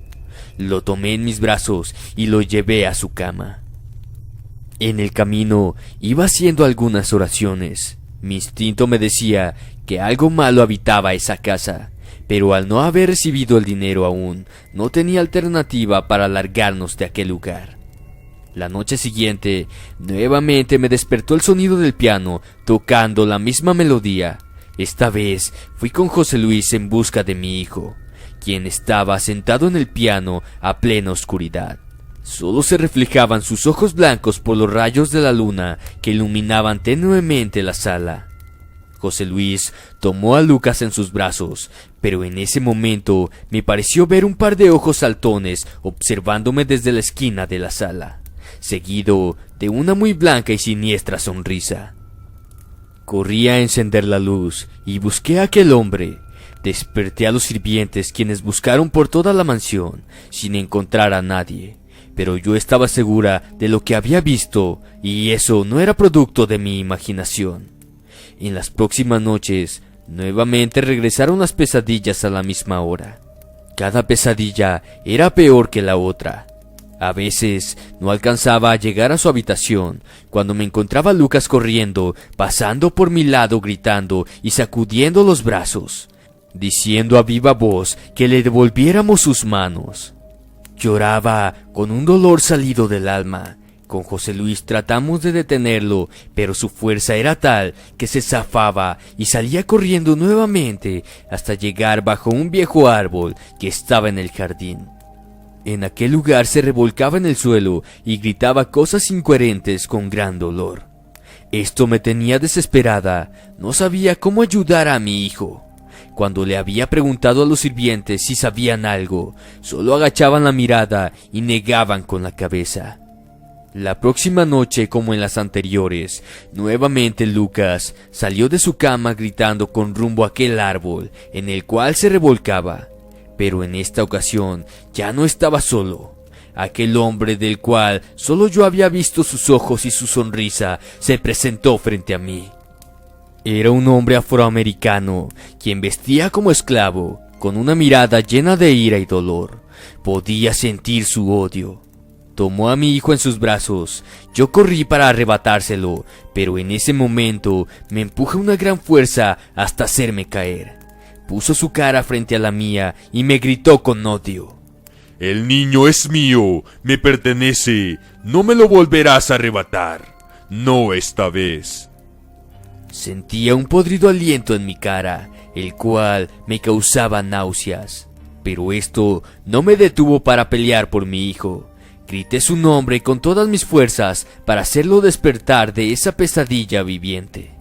Lo tomé en mis brazos y lo llevé a su cama. En el camino iba haciendo algunas oraciones. Mi instinto me decía que algo malo habitaba esa casa, pero al no haber recibido el dinero aún, no tenía alternativa para largarnos de aquel lugar. La noche siguiente, nuevamente me despertó el sonido del piano tocando la misma melodía. Esta vez fui con José Luis en busca de mi hijo, quien estaba sentado en el piano a plena oscuridad. Solo se reflejaban sus ojos blancos por los rayos de la luna que iluminaban tenuemente la sala. José Luis tomó a Lucas en sus brazos, pero en ese momento me pareció ver un par de ojos saltones observándome desde la esquina de la sala, seguido de una muy blanca y siniestra sonrisa. Corrí a encender la luz y busqué a aquel hombre. Desperté a los sirvientes, quienes buscaron por toda la mansión sin encontrar a nadie, pero yo estaba segura de lo que había visto, y eso no era producto de mi imaginación. En las próximas noches, nuevamente regresaron las pesadillas a la misma hora. Cada pesadilla era peor que la otra. A veces no alcanzaba a llegar a su habitación, cuando me encontraba Lucas corriendo, pasando por mi lado gritando y sacudiendo los brazos, diciendo a viva voz que le devolviéramos sus manos. Lloraba con un dolor salido del alma. Con José Luis tratamos de detenerlo, pero su fuerza era tal que se zafaba y salía corriendo nuevamente hasta llegar bajo un viejo árbol que estaba en el jardín. En aquel lugar se revolcaba en el suelo y gritaba cosas incoherentes con gran dolor. Esto me tenía desesperada. No sabía cómo ayudar a mi hijo. Cuando le había preguntado a los sirvientes si sabían algo, solo agachaban la mirada y negaban con la cabeza. La próxima noche, como en las anteriores, nuevamente Lucas salió de su cama gritando con rumbo a aquel árbol en el cual se revolcaba. Pero en esta ocasión ya no estaba solo. Aquel hombre del cual solo yo había visto sus ojos y su sonrisa se presentó frente a mí. Era un hombre afroamericano, quien vestía como esclavo, con una mirada llena de ira y dolor. Podía sentir su odio. Tomó a mi hijo en sus brazos. Yo corrí para arrebatárselo, pero en ese momento me empujó una gran fuerza hasta hacerme caer. Puso su cara frente a la mía y me gritó con odio: «El niño es mío, me pertenece, no me lo volverás a arrebatar, no esta vez». Sentía un podrido aliento en mi cara, el cual me causaba náuseas, pero esto no me detuvo para pelear por mi hijo. Grité su nombre con todas mis fuerzas para hacerlo despertar de esa pesadilla viviente.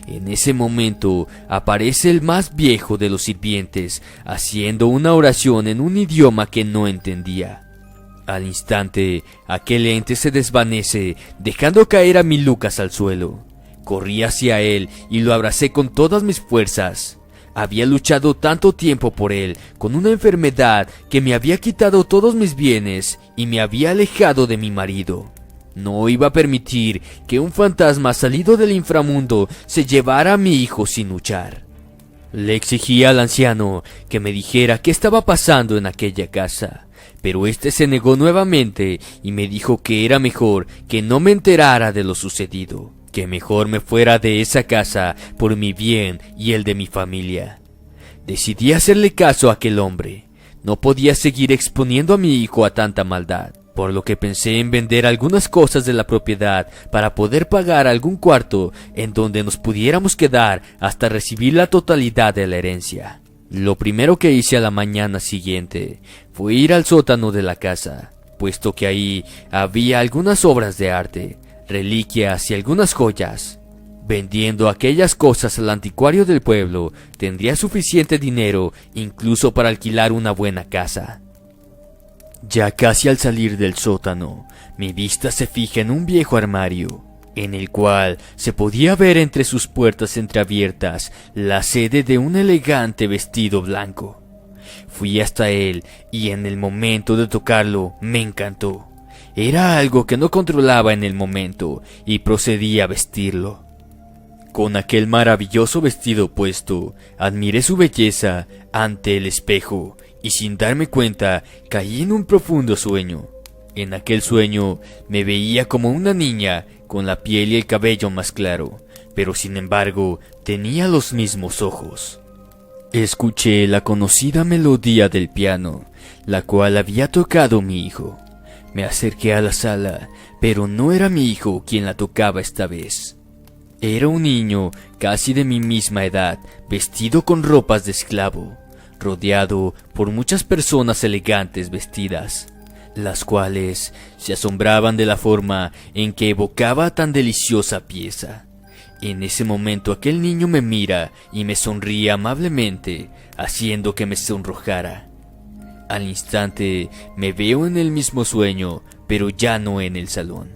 En ese momento aparece el más viejo de los sirvientes, haciendo una oración en un idioma que no entendía. Al instante, aquel ente se desvanece, dejando caer a mi Lucas al suelo. Corrí hacia él y lo abracé con todas mis fuerzas. Había luchado tanto tiempo por él, con una enfermedad que me había quitado todos mis bienes y me había alejado de mi marido. No iba a permitir que un fantasma salido del inframundo se llevara a mi hijo sin luchar. Le exigí al anciano que me dijera qué estaba pasando en aquella casa, pero este se negó nuevamente y me dijo que era mejor que no me enterara de lo sucedido, que mejor me fuera de esa casa por mi bien y el de mi familia. Decidí hacerle caso a aquel hombre. No podía seguir exponiendo a mi hijo a tanta maldad, por lo que pensé en vender algunas cosas de la propiedad para poder pagar algún cuarto en donde nos pudiéramos quedar hasta recibir la totalidad de la herencia. Lo primero que hice a la mañana siguiente fue ir al sótano de la casa, puesto que ahí había algunas obras de arte, reliquias y algunas joyas. Vendiendo aquellas cosas al anticuario del pueblo, tendría suficiente dinero incluso para alquilar una buena casa. Ya casi al salir del sótano, mi vista se fija en un viejo armario, en el cual se podía ver entre sus puertas entreabiertas la sede de un elegante vestido blanco. Fui hasta él y en el momento de tocarlo me encantó. Era algo que no controlaba en el momento y procedí a vestirlo. Con aquel maravilloso vestido puesto, admiré su belleza ante el espejo y sin darme cuenta caí en un profundo sueño. En aquel sueño me veía como una niña con la piel y el cabello más claro, pero sin embargo tenía los mismos ojos. Escuché la conocida melodía del piano, la cual había tocado mi hijo. Me acerqué a la sala, pero no era mi hijo quien la tocaba esta vez. Era un niño casi de mi misma edad, vestido con ropas de esclavo, rodeado por muchas personas elegantes vestidas, las cuales se asombraban de la forma en que evocaba tan deliciosa pieza. En ese momento aquel niño me mira y me sonríe amablemente, haciendo que me sonrojara. Al instante me veo en el mismo sueño, pero ya no en el salón.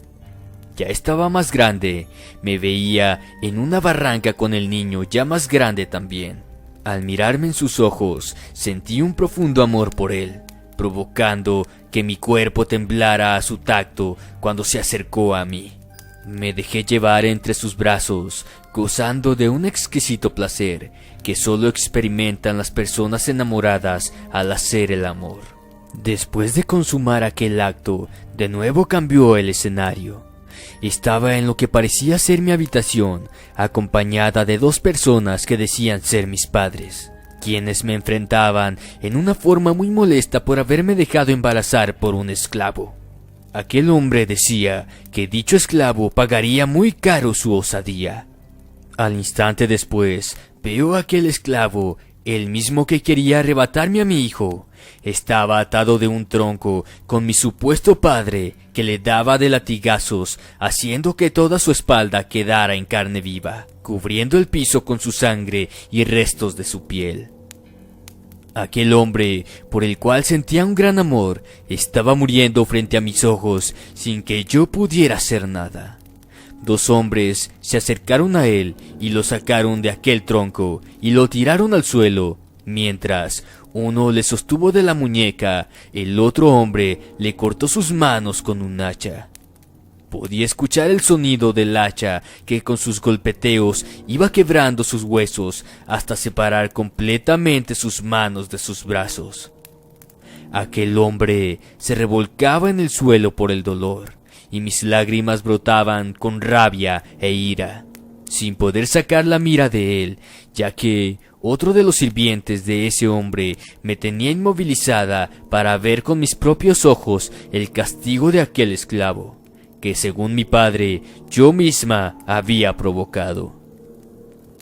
Ya estaba más grande, me veía en una barranca con el niño ya más grande también. Al mirarme en sus ojos, sentí un profundo amor por él, provocando que mi cuerpo temblara a su tacto cuando se acercó a mí. Me dejé llevar entre sus brazos, gozando de un exquisito placer que solo experimentan las personas enamoradas al hacer el amor. Después de consumar aquel acto, de nuevo cambió el escenario. Estaba en lo que parecía ser mi habitación, acompañada de dos personas que decían ser mis padres, quienes me enfrentaban en una forma muy molesta por haberme dejado embarazar por un esclavo. Aquel hombre decía que dicho esclavo pagaría muy caro su osadía. Al instante después, veo a aquel esclavo, el mismo que quería arrebatarme a mi hijo. Estaba atado de un tronco con mi supuesto padre, que le daba de latigazos, haciendo que toda su espalda quedara en carne viva, cubriendo el piso con su sangre y restos de su piel. Aquel hombre, por el cual sentía un gran amor, estaba muriendo frente a mis ojos sin que yo pudiera hacer nada. Dos hombres se acercaron a él y lo sacaron de aquel tronco y lo tiraron al suelo, mientras uno le sostuvo de la muñeca, el otro hombre le cortó sus manos con un hacha. Podía escuchar el sonido del hacha que con sus golpeteos iba quebrando sus huesos hasta separar completamente sus manos de sus brazos. Aquel hombre se revolcaba en el suelo por el dolor, y mis lágrimas brotaban con rabia e ira, sin poder sacar la mira de él, ya que otro de los sirvientes de ese hombre me tenía inmovilizada para ver con mis propios ojos el castigo de aquel esclavo, que según mi padre, yo misma había provocado.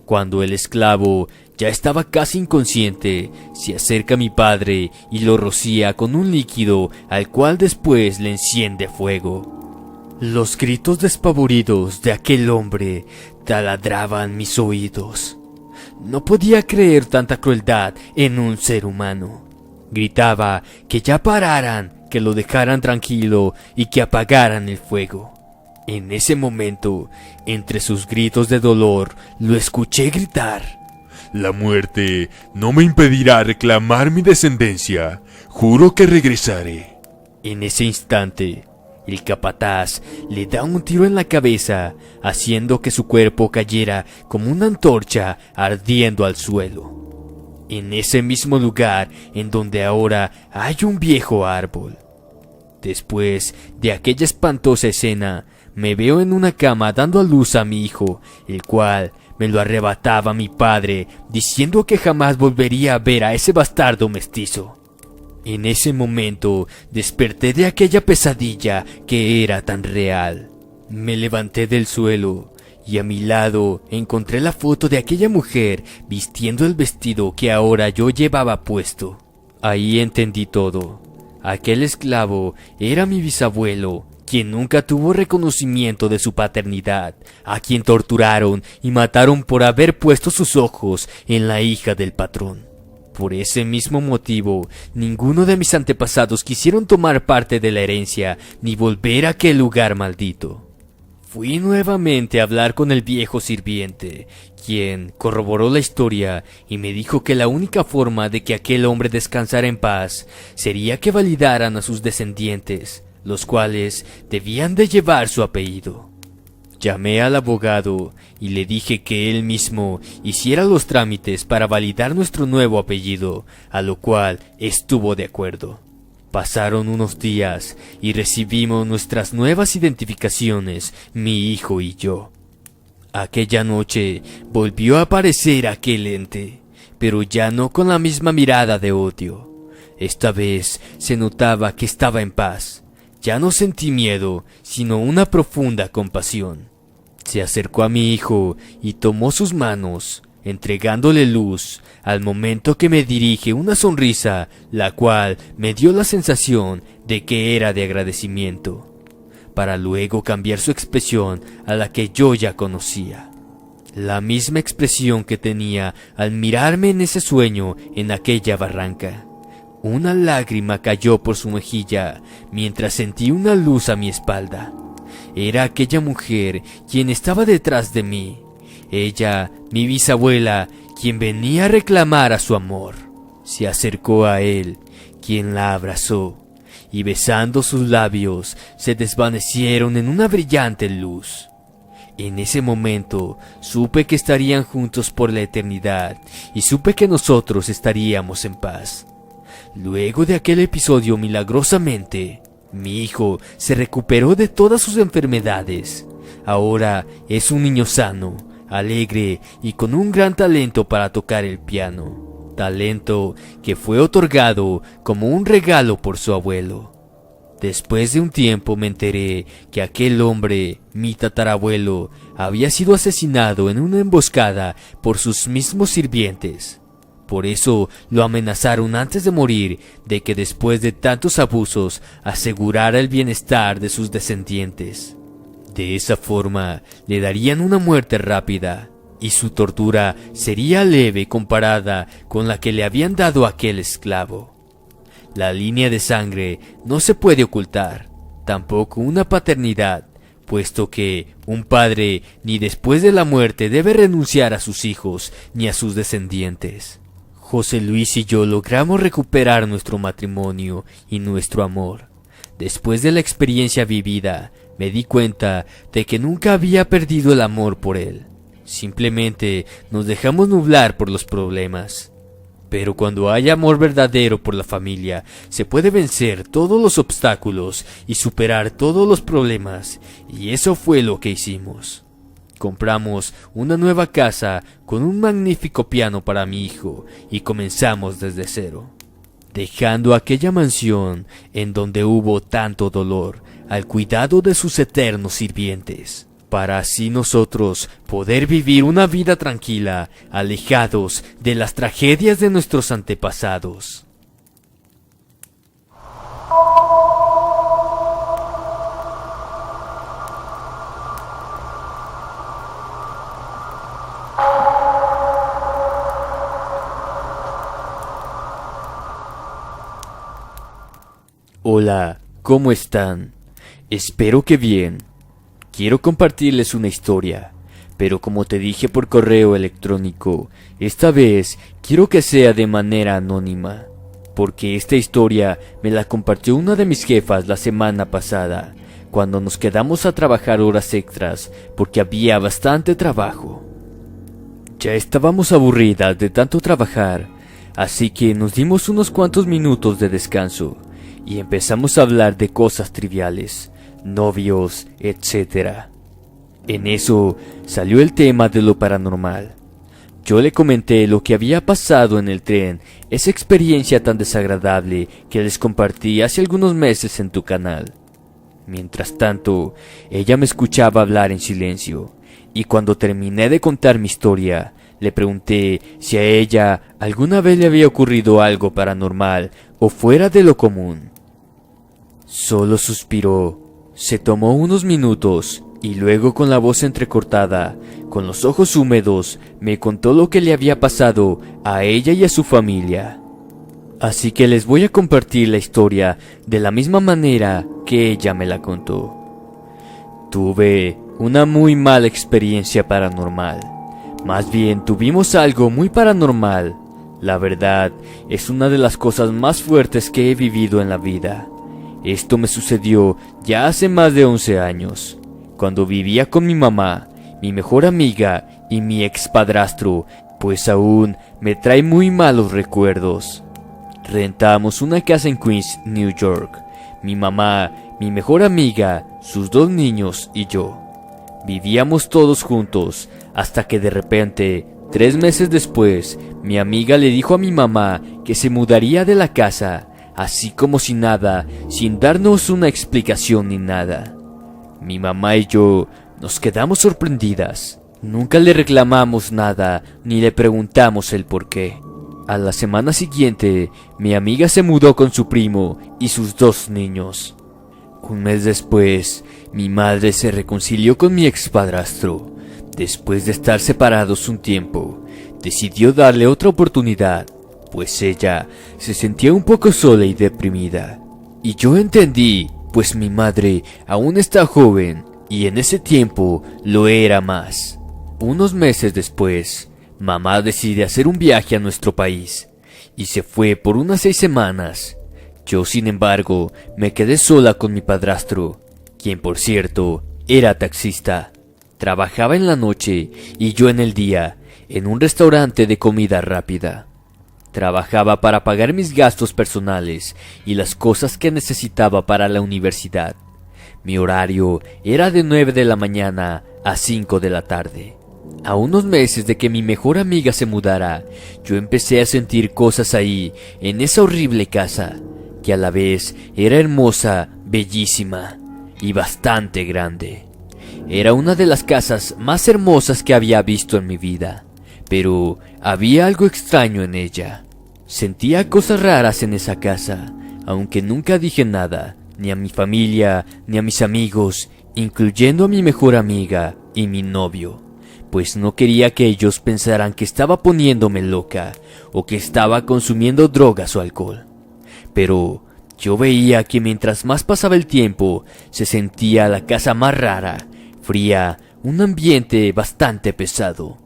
Cuando el esclavo ya estaba casi inconsciente, se acerca mi padre y lo rocía con un líquido al cual después le enciende fuego. Los gritos despavoridos de aquel hombre taladraban mis oídos. No podía creer tanta crueldad en un ser humano. Gritaba que ya pararan, que lo dejaran tranquilo y que apagaran el fuego. En ese momento, entre sus gritos de dolor, lo escuché gritar: La muerte no me impedirá reclamar mi descendencia. Juro que regresaré. En ese instante, el capataz le da un tiro en la cabeza, haciendo que su cuerpo cayera como una antorcha ardiendo al suelo. En ese mismo lugar en donde ahora hay un viejo árbol. Después de aquella espantosa escena, me veo en una cama dando a luz a mi hijo, el cual me lo arrebataba mi padre, diciendo que jamás volvería a ver a ese bastardo mestizo. En ese momento desperté de aquella pesadilla que era tan real. Me levanté del suelo y a mi lado encontré la foto de aquella mujer vistiendo el vestido que ahora yo llevaba puesto. Ahí entendí todo. Aquel esclavo era mi bisabuelo, quien nunca tuvo reconocimiento de su paternidad, a quien torturaron y mataron por haber puesto sus ojos en la hija del patrón. Por ese mismo motivo, ninguno de mis antepasados quisieron tomar parte de la herencia ni volver a aquel lugar maldito. Fui nuevamente a hablar con el viejo sirviente, quien corroboró la historia y me dijo que la única forma de que aquel hombre descansara en paz sería que validaran a sus descendientes, los cuales debían de llevar su apellido. Llamé al abogado y le dije que él mismo hiciera los trámites para validar nuestro nuevo apellido, a lo cual estuvo de acuerdo. Pasaron unos días y recibimos nuestras nuevas identificaciones, mi hijo y yo. Aquella noche volvió a aparecer aquel ente, pero ya no con la misma mirada de odio. Esta vez se notaba que estaba en paz. Ya no sentí miedo, sino una profunda compasión. Se acercó a mi hijo y tomó sus manos, entregándole luz, al momento que me dirige una sonrisa, la cual me dio la sensación de que era de agradecimiento, para luego cambiar su expresión a la que yo ya conocía. La misma expresión que tenía al mirarme en ese sueño en aquella barranca. Una lágrima cayó por su mejilla mientras sentí una luz a mi espalda. Era aquella mujer quien estaba detrás de mí. Ella, mi bisabuela, quien venía a reclamar a su amor. Se acercó a él, quien la abrazó, y besando sus labios, se desvanecieron en una brillante luz. En ese momento, supe que estarían juntos por la eternidad, y supe que nosotros estaríamos en paz. Luego de aquel episodio, milagrosamente, mi hijo se recuperó de todas sus enfermedades. Ahora es un niño sano, alegre y con un gran talento para tocar el piano. Talento que fue otorgado como un regalo por su abuelo. Después de un tiempo me enteré que aquel hombre, mi tatarabuelo, había sido asesinado en una emboscada por sus mismos sirvientes. Por eso lo amenazaron antes de morir de que después de tantos abusos asegurara el bienestar de sus descendientes. De esa forma le darían una muerte rápida y su tortura sería leve comparada con la que le habían dado a aquel esclavo. La línea de sangre no se puede ocultar, tampoco una paternidad, puesto que un padre ni después de la muerte debe renunciar a sus hijos ni a sus descendientes. José Luis y yo logramos recuperar nuestro matrimonio y nuestro amor. Después de la experiencia vivida, me di cuenta de que nunca había perdido el amor por él. Simplemente nos dejamos nublar por los problemas. Pero cuando hay amor verdadero por la familia, se puede vencer todos los obstáculos y superar todos los problemas, y eso fue lo que hicimos. Compramos una nueva casa con un magnífico piano para mi hijo y comenzamos desde cero, dejando aquella mansión en donde hubo tanto dolor al cuidado de sus eternos sirvientes, para así nosotros poder vivir una vida tranquila, alejados de las tragedias de nuestros antepasados. Hola, ¿cómo están? Espero que bien. Quiero compartirles una historia, pero como te dije por correo electrónico, esta vez quiero que sea de manera anónima, porque esta historia me la compartió una de mis jefas la semana pasada, cuando nos quedamos a trabajar horas extras porque había bastante trabajo. Ya estábamos aburridas de tanto trabajar, así que nos dimos unos cuantos minutos de descanso y empezamos a hablar de cosas triviales, novios, etc. En eso salió el tema de lo paranormal. Yo le comenté lo que había pasado en el tren, esa experiencia tan desagradable que les compartí hace algunos meses en tu canal. Mientras tanto, ella me escuchaba hablar en silencio, y cuando terminé de contar mi historia, le pregunté si a ella alguna vez le había ocurrido algo paranormal o fuera de lo común. Solo suspiró, se tomó unos minutos y luego con la voz entrecortada, con los ojos húmedos, me contó lo que le había pasado a ella y a su familia. Así que les voy a compartir la historia de la misma manera que ella me la contó. Tuve una muy mala experiencia paranormal. Más bien tuvimos algo muy paranormal. La verdad, es una de las cosas más fuertes que he vivido en la vida. Esto me sucedió ya hace más de 11 años, cuando vivía con mi mamá, mi mejor amiga y mi expadrastro, pues aún me trae muy malos recuerdos. Rentamos una casa en Queens, New York. Mi mamá, mi mejor amiga, sus 2 niños y yo. Vivíamos todos juntos, hasta que de repente, 3 meses después, mi amiga le dijo a mi mamá que se mudaría de la casa, así como si nada, sin darnos una explicación ni nada. Mi mamá y yo nos quedamos sorprendidas. Nunca le reclamamos nada, ni le preguntamos el por qué. A la semana siguiente, mi amiga se mudó con su primo y sus 2 niños. Un mes después, mi madre se reconcilió con mi expadrastro. Después de estar separados un tiempo, decidió darle otra oportunidad, pues ella se sentía un poco sola y deprimida. Y yo entendí, pues mi madre aún está joven, y en ese tiempo lo era más. Unos meses después, mamá decide hacer un viaje a nuestro país, y se fue por unas 6 semanas. Yo, sin embargo, me quedé sola con mi padrastro, quien por cierto, era taxista. Trabajaba en la noche y yo en el día, en un restaurante de comida rápida. Trabajaba para pagar mis gastos personales y las cosas que necesitaba para la universidad. Mi horario era de 9 de la mañana a 5 de la tarde. A unos meses de que mi mejor amiga se mudara, yo empecé a sentir cosas ahí, en esa horrible casa, que a la vez era hermosa, bellísima y bastante grande. Era una de las casas más hermosas que había visto en mi vida, pero había algo extraño en ella. Sentía cosas raras en esa casa, aunque nunca dije nada, ni a mi familia, ni a mis amigos, incluyendo a mi mejor amiga y mi novio, pues no quería que ellos pensaran que estaba poniéndome loca o que estaba consumiendo drogas o alcohol. Pero yo veía que mientras más pasaba el tiempo, se sentía la casa más rara, fría, un ambiente bastante pesado.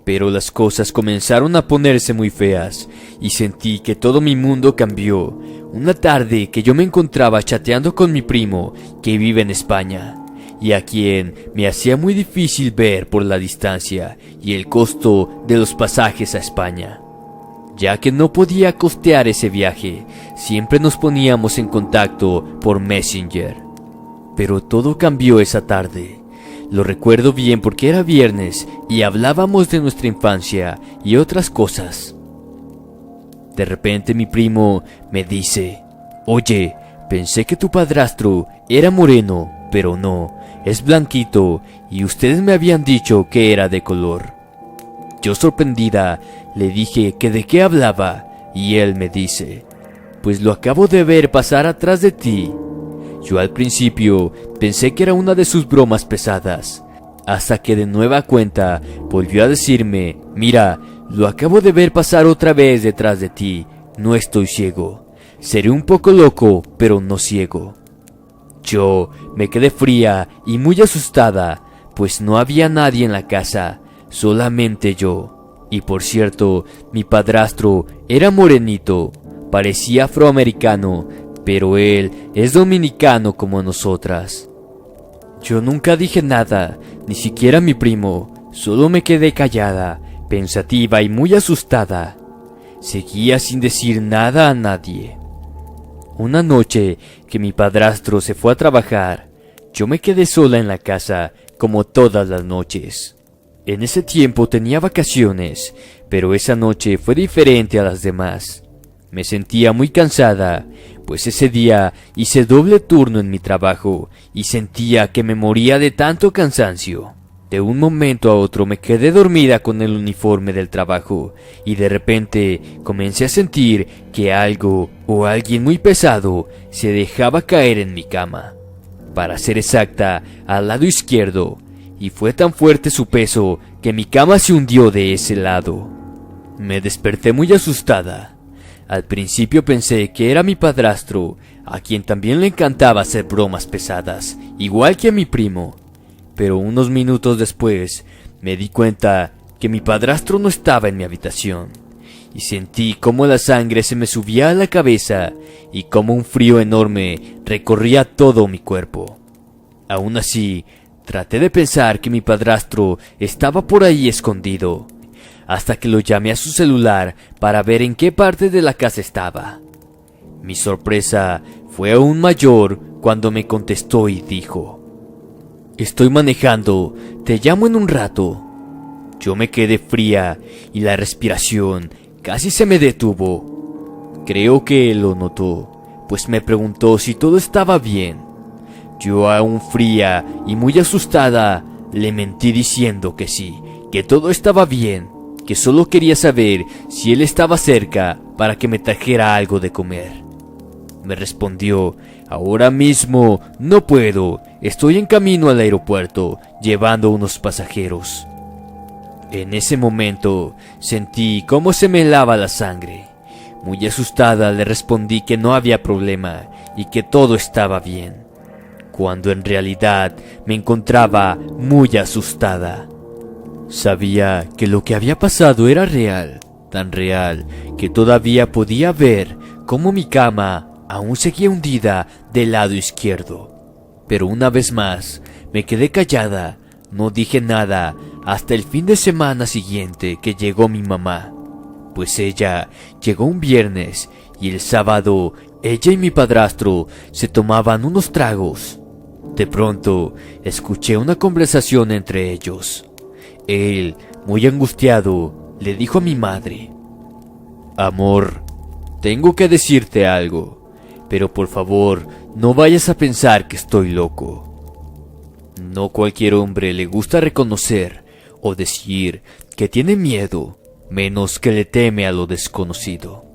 Pero las cosas comenzaron a ponerse muy feas y sentí que todo mi mundo cambió. Una tarde que yo me encontraba chateando con mi primo, que vive en España, y a quien me hacía muy difícil ver por la distancia y el costo de los pasajes a España. Ya que no podía costear ese viaje, siempre nos poníamos en contacto por Messenger. Pero todo cambió esa tarde. Lo recuerdo bien porque era viernes y hablábamos de nuestra infancia y otras cosas. De repente mi primo me dice: «Oye, pensé que tu padrastro era moreno, pero no, es blanquito y ustedes me habían dicho que era de color». Yo, sorprendida, le dije que de qué hablaba y él me dice: «Pues lo acabo de ver pasar atrás de ti». Yo al principio pensé que era una de sus bromas pesadas, hasta que de nueva cuenta volvió a decirme: «Mira, lo acabo de ver pasar otra vez detrás de ti, no estoy ciego». Seré un poco loco, pero no ciego. Yo me quedé fría y muy asustada, pues no había nadie en la casa, solamente yo. Y por cierto, mi padrastro era morenito, parecía afroamericano, pero él es dominicano como nosotras. Yo nunca dije nada, ni siquiera a mi primo, solo me quedé callada, pensativa y muy asustada. Seguía sin decir nada a nadie. Una noche que mi padrastro se fue a trabajar, yo me quedé sola en la casa, como todas las noches. En ese tiempo tenía vacaciones, pero esa noche fue diferente a las demás. Me sentía muy cansada, pues ese día hice doble turno en mi trabajo y sentía que me moría de tanto cansancio. De un momento a otro me quedé dormida con el uniforme del trabajo y de repente comencé a sentir que algo o alguien muy pesado se dejaba caer en mi cama. Para ser exacta, al lado izquierdo, y fue tan fuerte su peso que mi cama se hundió de ese lado. Me desperté muy asustada. Al principio pensé que era mi padrastro, a quien también le encantaba hacer bromas pesadas, igual que a mi primo. Pero unos minutos después me di cuenta que mi padrastro no estaba en mi habitación, y sentí cómo la sangre se me subía a la cabeza y cómo un frío enorme recorría todo mi cuerpo. Aún así, traté de pensar que mi padrastro estaba por ahí escondido, hasta que lo llamé a su celular para ver en qué parte de la casa estaba. Mi sorpresa fue aún mayor cuando me contestó y dijo: «Estoy manejando, te llamo en un rato». Yo me quedé fría y la respiración casi se me detuvo. Creo que él lo notó, pues me preguntó si todo estaba bien. Yo, aún fría y muy asustada, le mentí diciendo que sí, que todo estaba bien, que solo quería saber si él estaba cerca para que me trajera algo de comer. Me respondió: «Ahora mismo no puedo, estoy en camino al aeropuerto, llevando unos pasajeros». En ese momento sentí cómo se me helaba la sangre. Muy asustada le respondí que no había problema y que todo estaba bien, cuando en realidad me encontraba muy asustada. Sabía que lo que había pasado era real, tan real que todavía podía ver cómo mi cama aún seguía hundida del lado izquierdo. Pero una vez más me quedé callada, no dije nada hasta el fin de semana siguiente que llegó mi mamá, pues ella llegó un viernes y el sábado ella y mi padrastro se tomaban unos tragos. De pronto escuché una conversación entre ellos. Él, muy angustiado, le dijo a mi madre: «Amor, tengo que decirte algo, pero por favor no vayas a pensar que estoy loco. No cualquier hombre le gusta reconocer o decir que tiene miedo, menos que le teme a lo desconocido».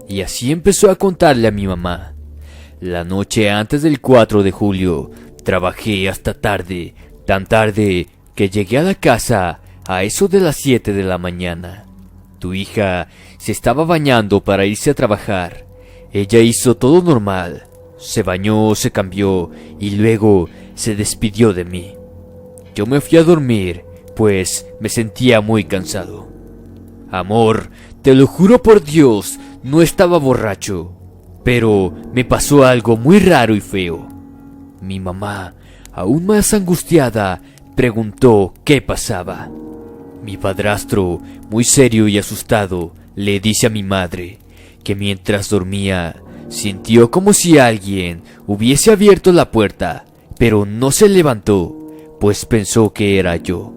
Y así empezó a contarle a mi mamá. La noche antes del 4 de julio trabajé hasta tarde, tan tarde que llegué a la casa a eso de las 7 de la mañana. Tu hija se estaba bañando para irse a trabajar. Ella hizo todo normal. Se bañó, se cambió y luego se despidió de mí. Yo me fui a dormir, pues me sentía muy cansado. Amor, te lo juro por Dios, no estaba borracho, pero me pasó algo muy raro y feo. Mi mamá, aún más angustiada, preguntó qué pasaba. Mi padrastro, muy serio y asustado, le dice a mi madre que mientras dormía sintió como si alguien hubiese abierto la puerta, pero no se levantó, pues pensó que era yo.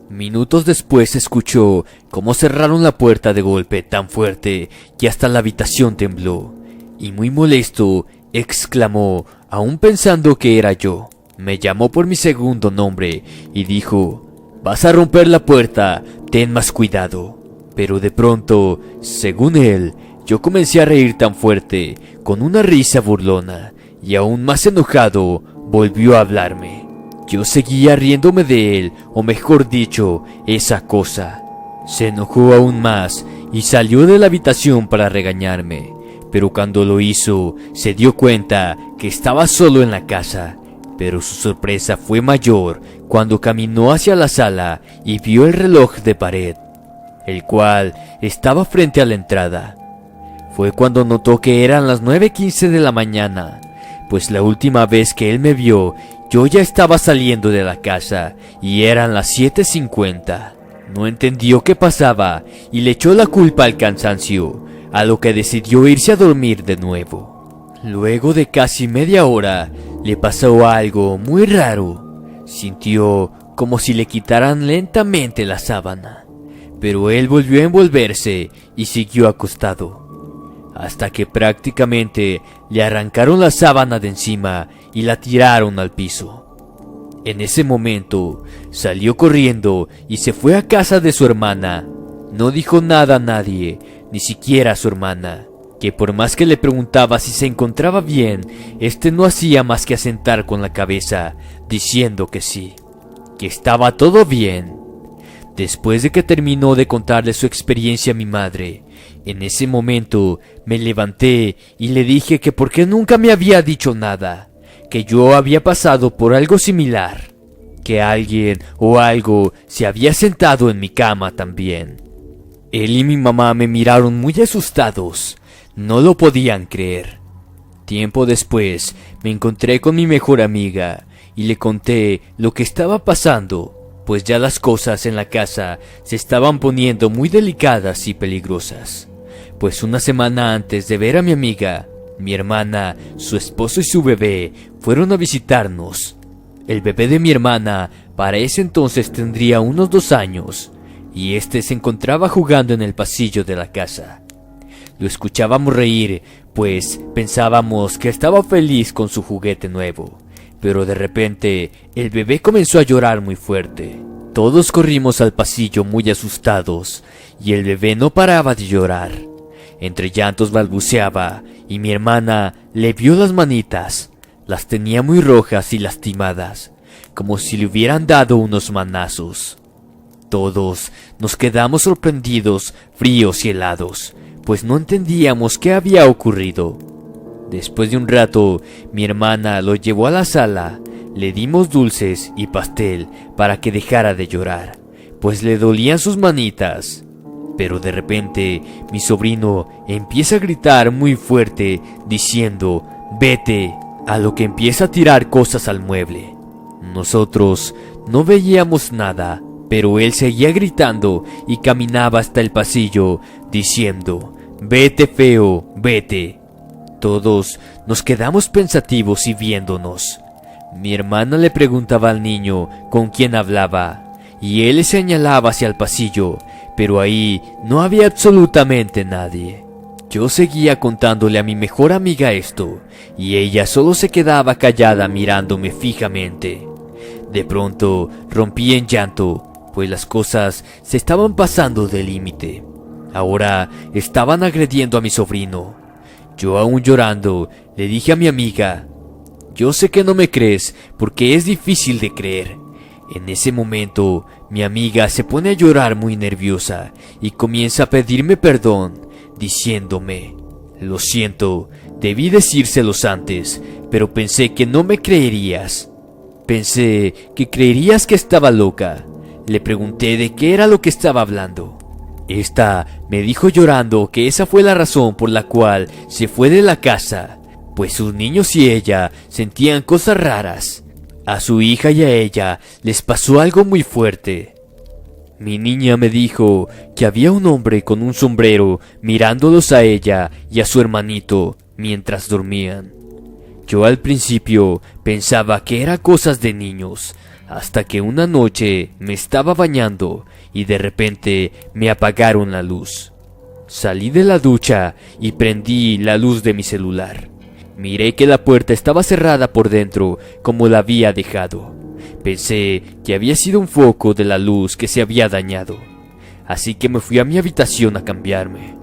Minutos después escuchó cómo cerraron la puerta de golpe tan fuerte que hasta la habitación tembló, y muy molesto exclamó, aún pensando que era yo. Me llamó por mi segundo nombre y dijo: «Vas a romper la puerta, ten más cuidado». Pero de pronto, según él, yo comencé a reír tan fuerte, con una risa burlona, y aún más enojado, volvió a hablarme. Yo seguía riéndome de él, o mejor dicho, esa cosa. Se enojó aún más y salió de la habitación para regañarme, pero cuando lo hizo se dio cuenta que estaba solo en la casa. Pero su sorpresa fue mayor cuando caminó hacia la sala y vio el reloj de pared, el cual estaba frente a la entrada. Fue cuando notó que eran las 9:15 de la mañana, pues la última vez que él me vio, yo ya estaba saliendo de la casa y eran las 7:50. No entendió qué pasaba y le echó la culpa al cansancio, a lo que decidió irse a dormir de nuevo. Luego de casi media hora, le pasó algo muy raro. Sintió como si le quitaran lentamente la sábana, pero él volvió a envolverse y siguió acostado, hasta que prácticamente le arrancaron la sábana de encima y la tiraron al piso. En ese momento, salió corriendo y se fue a casa de su hermana. No dijo nada a nadie, ni siquiera a su hermana, que por más que le preguntaba si se encontraba bien, no hacía más que asentar con la cabeza, diciendo que sí, que estaba todo bien. Después de que terminó de contarle su experiencia a mi madre, en ese momento me levanté y le dije que por qué nunca me había dicho nada, que yo había pasado por algo similar, que alguien o algo se había sentado en mi cama también. Él y mi mamá me miraron muy asustados, no lo podían creer. Tiempo después me encontré con mi mejor amiga y le conté lo que estaba pasando, pues ya las cosas en la casa se estaban poniendo muy delicadas y peligrosas. Pues una semana antes de ver a mi amiga, mi hermana, su esposo y su bebé fueron a visitarnos. El bebé de mi hermana para ese entonces tendría unos 2 años, y se encontraba jugando en el pasillo de la casa. Lo escuchábamos reír, pues pensábamos que estaba feliz con su juguete nuevo, pero de repente el bebé comenzó a llorar muy fuerte. Todos corrimos al pasillo muy asustados, y el bebé no paraba de llorar. Entre llantos balbuceaba, y mi hermana le vio las manitas. Las tenía muy rojas y lastimadas, como si le hubieran dado unos manazos. Todos nos quedamos sorprendidos, fríos y helados, pues no entendíamos qué había ocurrido. Después de un rato, mi hermana lo llevó a la sala, le dimos dulces y pastel para que dejara de llorar, pues le dolían sus manitas. Pero de repente, mi sobrino empieza a gritar muy fuerte, diciendo, «¡Vete!», a lo que empieza a tirar cosas al mueble. Nosotros no veíamos nada, pero él seguía gritando y caminaba hasta el pasillo, diciendo, «¡Vete, feo, vete!». Todos nos quedamos pensativos y viéndonos. Mi hermana le preguntaba al niño con quién hablaba, y él le señalaba hacia el pasillo, pero ahí no había absolutamente nadie. Yo seguía contándole a mi mejor amiga esto, y ella solo se quedaba callada mirándome fijamente. De pronto rompí en llanto, pues las cosas se estaban pasando de límite. Ahora estaban agrediendo a mi sobrino. Yo, aún llorando, le dije a mi amiga, «Yo sé que no me crees, porque es difícil de creer». En ese momento, mi amiga se pone a llorar muy nerviosa y comienza a pedirme perdón, diciéndome, «Lo siento, debí decírselos antes, pero pensé que no me creerías. Pensé que creerías que estaba loca». Le pregunté de qué era lo que estaba hablando. Esta me dijo llorando que esa fue la razón por la cual se fue de la casa, pues sus niños y ella sentían cosas raras. A su hija y a ella les pasó algo muy fuerte. Mi niña me dijo que había un hombre con un sombrero mirándolos a ella y a su hermanito mientras dormían. Yo al principio pensaba que eran cosas de niños, hasta que una noche me estaba bañando y de repente me apagaron la luz. Salí de la ducha y prendí la luz de mi celular. Miré que la puerta estaba cerrada por dentro como la había dejado. Pensé que había sido un foco de la luz que se había dañado, así que me fui a mi habitación a cambiarme.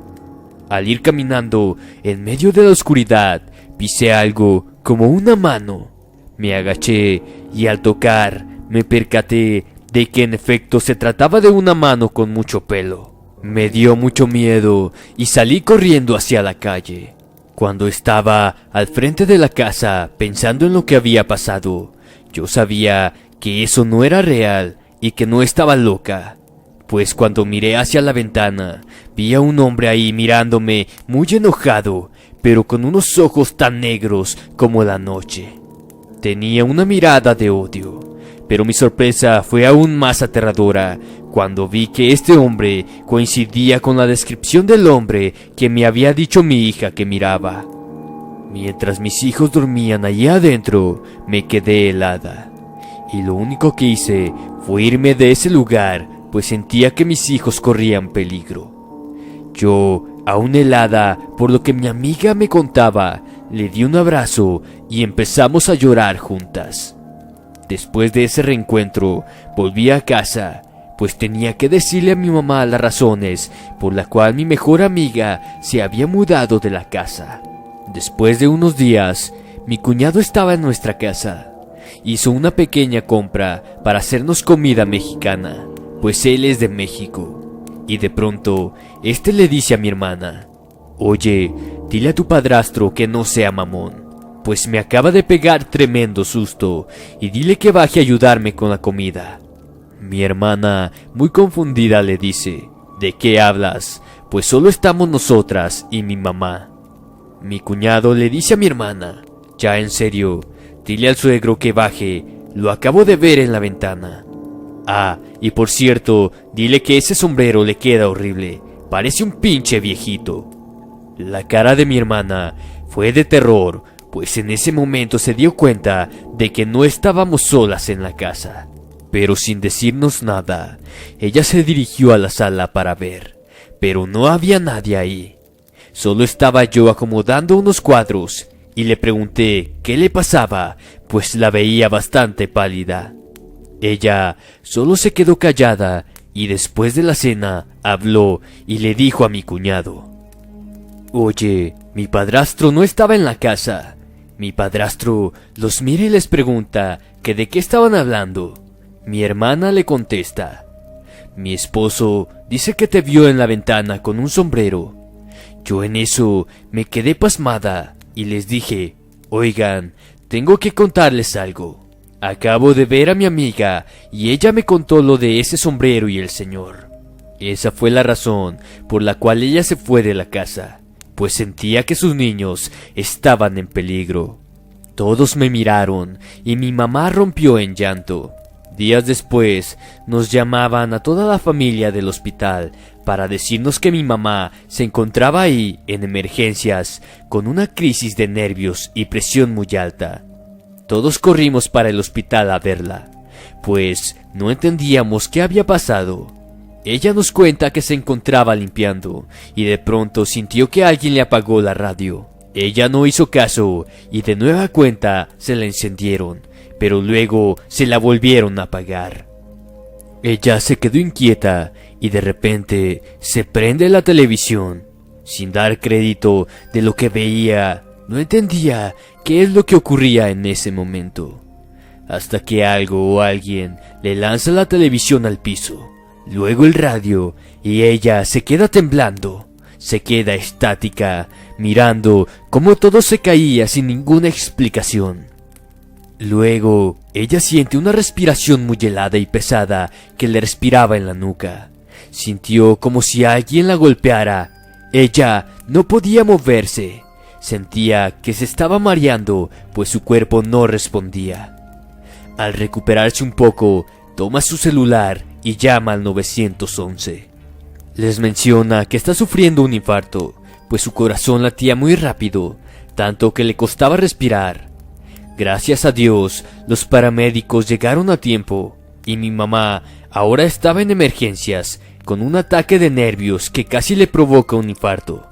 Al ir caminando en medio de la oscuridad, pisé algo como una mano. Me agaché y al tocar me percaté de que en efecto se trataba de una mano con mucho pelo. Me dio mucho miedo y salí corriendo hacia la calle. Cuando estaba al frente de la casa pensando en lo que había pasado, yo sabía que eso no era real y que no estaba loca. Pues cuando miré hacia la ventana, vi a un hombre ahí mirándome muy enojado, pero con unos ojos tan negros como la noche. Tenía una mirada de odio, pero mi sorpresa fue aún más aterradora cuando vi que este hombre coincidía con la descripción del hombre que me había dicho mi hija que miraba. Mientras mis hijos dormían allí adentro, me quedé helada, y lo único que hice fue irme de ese lugar, pues sentía que mis hijos corrían peligro. Yo, aún helada por lo que mi amiga me contaba, le di un abrazo y empezamos a llorar juntas. Después de ese reencuentro, volví a casa, pues tenía que decirle a mi mamá las razones por las cuales mi mejor amiga se había mudado de la casa. Después de unos días, mi cuñado estaba en nuestra casa. Hizo una pequeña compra para hacernos comida mexicana, pues él es de México. Y de pronto, le dice a mi hermana: «Oye, dile a tu padrastro que no sea mamón, pues me acaba de pegar tremendo susto, y dile que baje a ayudarme con la comida». Mi hermana, muy confundida, le dice: «¿De qué hablas? Pues solo estamos nosotras y mi mamá». Mi cuñado le dice a mi hermana: «Ya en serio, dile al suegro que baje, lo acabo de ver en la ventana. Ah, y por cierto, dile que ese sombrero le queda horrible, parece un pinche viejito». La cara de mi hermana fue de terror, pues en ese momento se dio cuenta de que no estábamos solas en la casa. Pero sin decirnos nada, ella se dirigió a la sala para ver, pero no había nadie ahí. Solo estaba yo acomodando unos cuadros y le pregunté qué le pasaba, pues la veía bastante pálida. Ella solo se quedó callada y después de la cena habló y le dijo a mi cuñado: «Oye, mi padrastro no estaba en la casa». Mi padrastro los mira y les pregunta que de qué estaban hablando. Mi hermana le contesta: «Mi esposo dice que te vio en la ventana con un sombrero». Yo en eso me quedé pasmada y les dije: «Oigan, tengo que contarles algo. Acabo de ver a mi amiga y ella me contó lo de ese sombrero y el señor. Esa fue la razón por la cual ella se fue de la casa, pues sentía que sus niños estaban en peligro». Todos me miraron y mi mamá rompió en llanto. Días después nos llamaban a toda la familia del hospital para decirnos que mi mamá se encontraba ahí en emergencias con una crisis de nervios y presión muy alta. Todos corrimos para el hospital a verla, pues no entendíamos qué había pasado. Ella nos cuenta que se encontraba limpiando y de pronto sintió que alguien le apagó la radio. Ella no hizo caso y de nueva cuenta se la encendieron, pero luego se la volvieron a apagar. Ella se quedó inquieta y de repente se prende la televisión. Sin dar crédito de lo que veía, no entendía qué es lo que ocurría en ese momento. Hasta que algo o alguien le lanza la televisión al piso, luego el radio, y ella se queda temblando, se queda estática, mirando cómo todo se caía sin ninguna explicación. Luego, ella siente una respiración muy helada y pesada que le respiraba en la nuca. Sintió como si alguien la golpeara. Ella no podía moverse. Sentía que se estaba mareando, pues su cuerpo no respondía. Al recuperarse un poco, toma su celular y llama al 911. Les menciona que está sufriendo un infarto, pues su corazón latía muy rápido, tanto que le costaba respirar. Gracias a Dios, los paramédicos llegaron a tiempo, y mi mamá ahora estaba en emergencias, con un ataque de nervios que casi le provoca un infarto,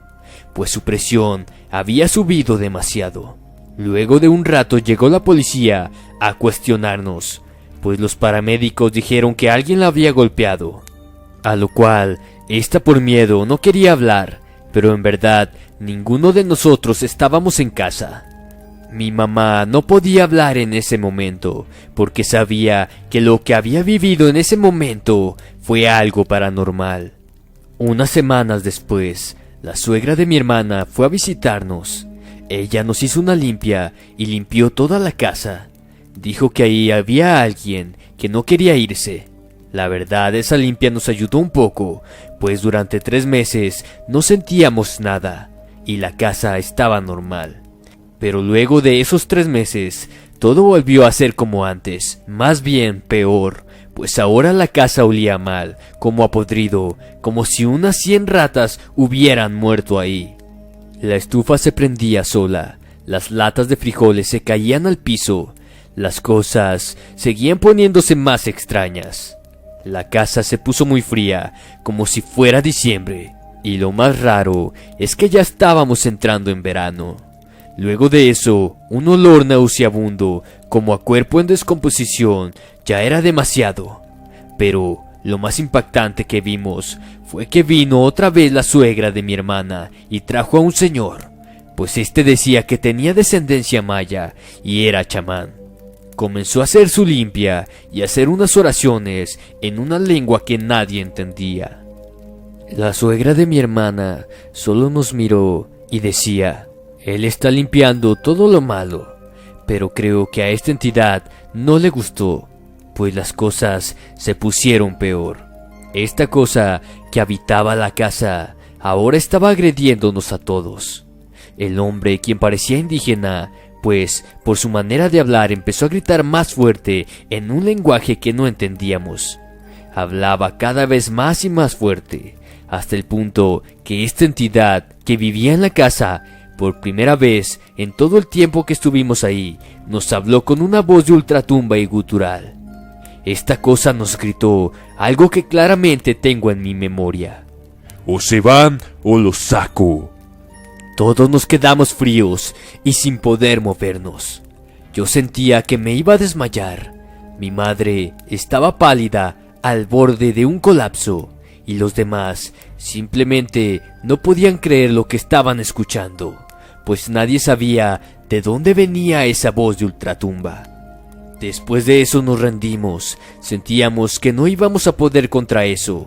pues su presión había subido demasiado. Luego de un rato llegó la policía a cuestionarnos, pues los paramédicos dijeron que alguien la había golpeado, a lo cual esta por miedo no quería hablar, pero en verdad ninguno de nosotros estábamos en casa. Mi mamá no podía hablar en ese momento, porque sabía que lo que había vivido en ese momento fue algo paranormal. Unas semanas después, la suegra de mi hermana fue a visitarnos. Ella nos hizo una limpia y limpió toda la casa. Dijo que ahí había alguien que no quería irse. La verdad, esa limpia nos ayudó un poco, pues durante 3 meses no sentíamos nada y la casa estaba normal. Pero luego de esos 3 meses, todo volvió a ser como antes, más bien peor, pues ahora la casa olía mal, como a podrido, como si unas 100 ratas hubieran muerto ahí. La estufa se prendía sola, las latas de frijoles se caían al piso, las cosas seguían poniéndose más extrañas. La casa se puso muy fría, como si fuera diciembre, y lo más raro es que ya estábamos entrando en verano. Luego de eso, un olor nauseabundo, como a cuerpo en descomposición, ya era demasiado. Pero lo más impactante que vimos fue que vino otra vez la suegra de mi hermana y trajo a un señor, pues este decía que tenía descendencia maya y era chamán. Comenzó a hacer su limpia y a hacer unas oraciones en una lengua que nadie entendía. La suegra de mi hermana solo nos miró y decía: él está limpiando todo lo malo, pero creo que a esta entidad no le gustó, pues las cosas se pusieron peor. Esta cosa que habitaba la casa ahora estaba agrediéndonos a todos. El hombre, quien parecía indígena, pues por su manera de hablar empezó a gritar más fuerte en un lenguaje que no entendíamos. Hablaba cada vez más y más fuerte, hasta el punto que esta entidad que vivía en la casa, por primera vez en todo el tiempo que estuvimos ahí, nos habló con una voz de ultratumba y gutural. Esta cosa nos gritó algo que claramente tengo en mi memoria: o se van o los saco. Todos nos quedamos fríos y sin poder movernos. Yo sentía que me iba a desmayar. Mi madre estaba pálida, al borde de un colapso, y los demás simplemente no podían creer lo que estaban escuchando, pues nadie sabía de dónde venía esa voz de ultratumba. Después de eso nos rendimos, sentíamos que no íbamos a poder contra eso.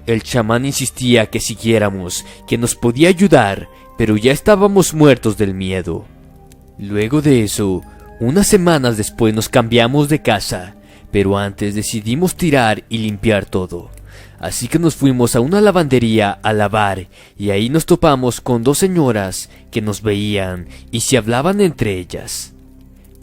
El chamán insistía que siguiéramos, que nos podía ayudar, pero ya estábamos muertos del miedo. Luego de eso, unas semanas después nos cambiamos de casa, pero antes decidimos tirar y limpiar todo. Así que nos fuimos a una lavandería a lavar y ahí nos topamos con 2 señoras que nos veían y se hablaban entre ellas.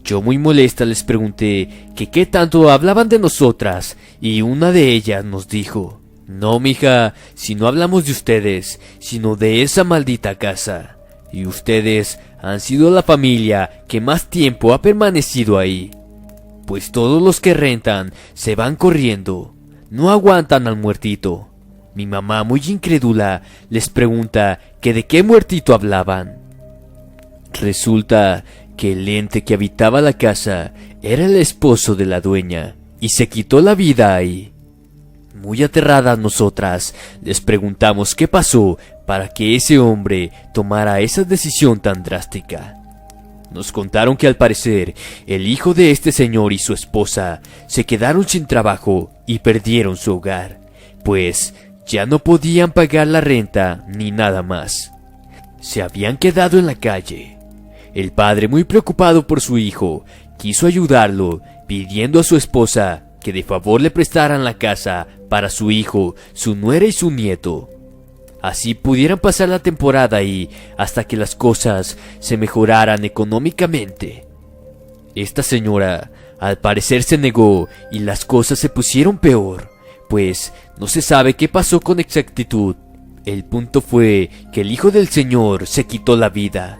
Yo muy molesta les pregunté que qué tanto hablaban de nosotras y una de ellas nos dijo: no, mija, si no hablamos de ustedes, sino de esa maldita casa. Y ustedes han sido la familia que más tiempo ha permanecido ahí. Pues todos los que rentan se van corriendo, no aguantan al muertito. Mi mamá, muy incrédula, les pregunta que de qué muertito hablaban. Resulta que el ente que habitaba la casa era el esposo de la dueña y se quitó la vida ahí. Muy aterradas nosotras, les preguntamos qué pasó para que ese hombre tomara esa decisión tan drástica. Nos contaron que al parecer el hijo de este señor y su esposa se quedaron sin trabajo y perdieron su hogar, pues ya no podían pagar la renta ni nada más. Se habían quedado en la calle. El padre, muy preocupado por su hijo, quiso ayudarlo, pidiendo a su esposa que de favor le prestaran la casa para su hijo, su nuera y su nieto. Así pudieran pasar la temporada ahí hasta que las cosas se mejoraran económicamente. Esta señora, al parecer, se negó y las cosas se pusieron peor, pues no se sabe qué pasó con exactitud. El punto fue que el hijo del señor se quitó la vida.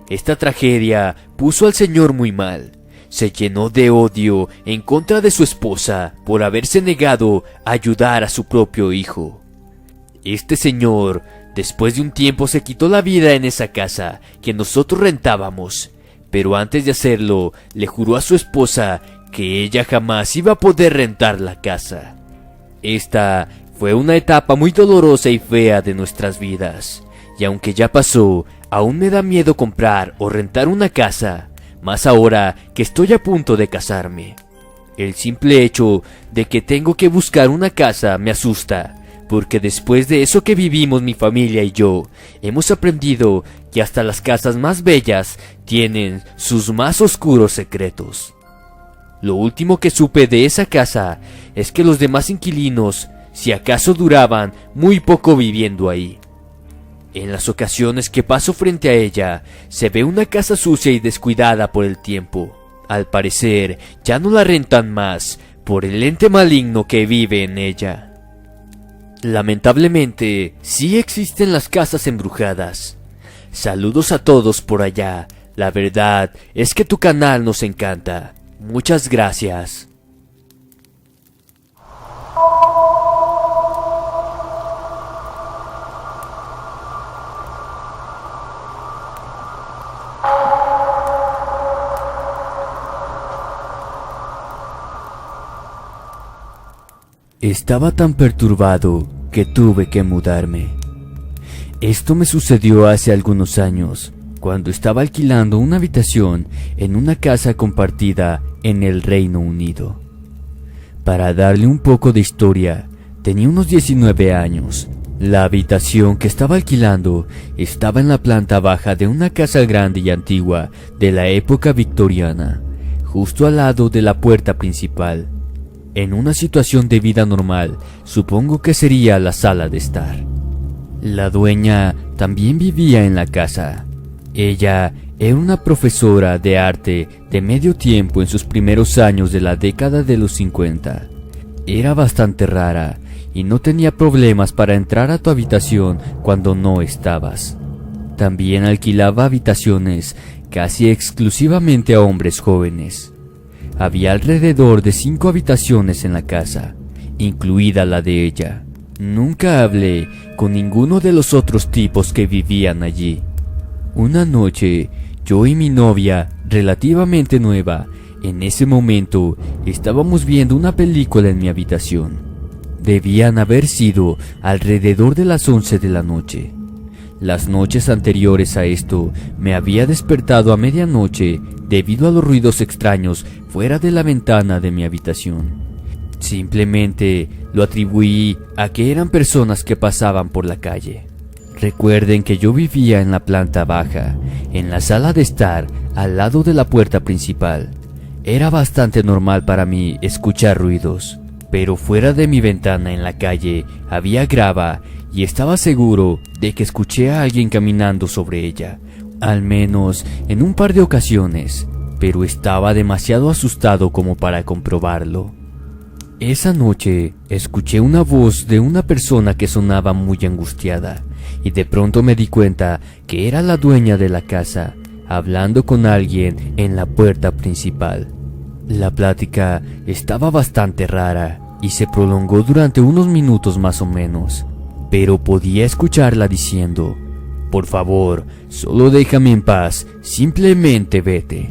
Esta tragedia puso al señor muy mal. Se llenó de odio en contra de su esposa por haberse negado a ayudar a su propio hijo. Este señor, después de un tiempo, se quitó la vida en esa casa que nosotros rentábamos, pero antes de hacerlo, le juró a su esposa que ella jamás iba a poder rentar la casa. Esta fue una etapa muy dolorosa y fea de nuestras vidas, y aunque ya pasó, aún me da miedo comprar o rentar una casa, más ahora que estoy a punto de casarme. El simple hecho de que tengo que buscar una casa me asusta, porque después de eso que vivimos mi familia y yo, hemos aprendido que hasta las casas más bellas tienen sus más oscuros secretos. Lo último que supe de esa casa es que los demás inquilinos, si acaso, duraban muy poco viviendo ahí. En las ocasiones que paso frente a ella, se ve una casa sucia y descuidada por el tiempo. Al parecer, ya no la rentan más por el ente maligno que vive en ella. Lamentablemente, sí existen las casas embrujadas. Saludos a todos por allá. La verdad es que tu canal nos encanta. Muchas gracias. Estaba tan perturbado que tuve que mudarme. Esto me sucedió hace algunos años, cuando estaba alquilando una habitación en una casa compartida en el Reino Unido. Para darle un poco de historia, tenía unos 19 años. La habitación que estaba alquilando estaba en la planta baja de una casa grande y antigua de la época victoriana, justo al lado de la puerta principal. En una situación de vida normal, supongo que sería la sala de estar. La dueña también vivía en la casa. Ella era una profesora de arte de medio tiempo en sus primeros años de la década de los 50. Era bastante rara y no tenía problemas para entrar a tu habitación cuando no estabas. También alquilaba habitaciones casi exclusivamente a hombres jóvenes. Había alrededor de 5 habitaciones en la casa, incluida la de ella. Nunca hablé con ninguno de los otros tipos que vivían allí. Una noche, yo y mi novia, relativamente nueva, en ese momento estábamos viendo una película en mi habitación. Debían haber sido alrededor de las 11 de la noche. Las noches anteriores a esto me había despertado a medianoche debido a los ruidos extraños fuera de la ventana de mi habitación. Simplemente lo atribuí a que eran personas que pasaban por la calle. Recuerden que yo vivía en la planta baja, en la sala de estar, al lado de la puerta principal. Era bastante normal para mí escuchar ruidos, pero fuera de mi ventana en la calle había grava y estaba seguro de que escuché a alguien caminando sobre ella, al menos en un par de ocasiones, pero estaba demasiado asustado como para comprobarlo. Esa noche escuché una voz de una persona que sonaba muy angustiada, y de pronto me di cuenta que era la dueña de la casa, hablando con alguien en la puerta principal. La plática estaba bastante rara y se prolongó durante unos minutos más o menos, pero podía escucharla diciendo: «Por favor, solo déjame en paz, simplemente vete».